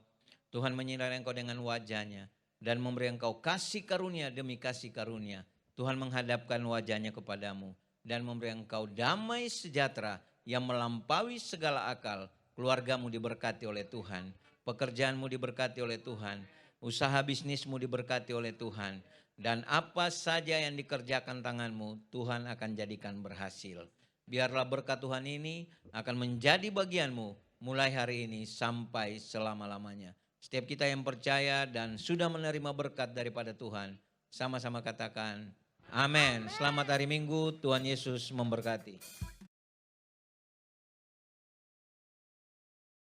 S5: Tuhan menyinari engkau dengan wajahnya dan memberi engkau kasih karunia demi kasih karunia. Tuhan menghadapkan wajahnya kepadamu dan memberi engkau damai sejahtera yang melampaui segala akal. Keluargamu diberkati oleh Tuhan, pekerjaanmu diberkati oleh Tuhan, usaha bisnismu diberkati oleh Tuhan. Dan apa saja yang dikerjakan tanganmu, Tuhan akan jadikan berhasil. Biarlah berkat Tuhan ini akan menjadi bagianmu mulai hari ini sampai selama-lamanya. Setiap kita yang percaya dan sudah menerima berkat daripada Tuhan, sama-sama katakan, amin. Selamat hari Minggu, Tuhan Yesus memberkati.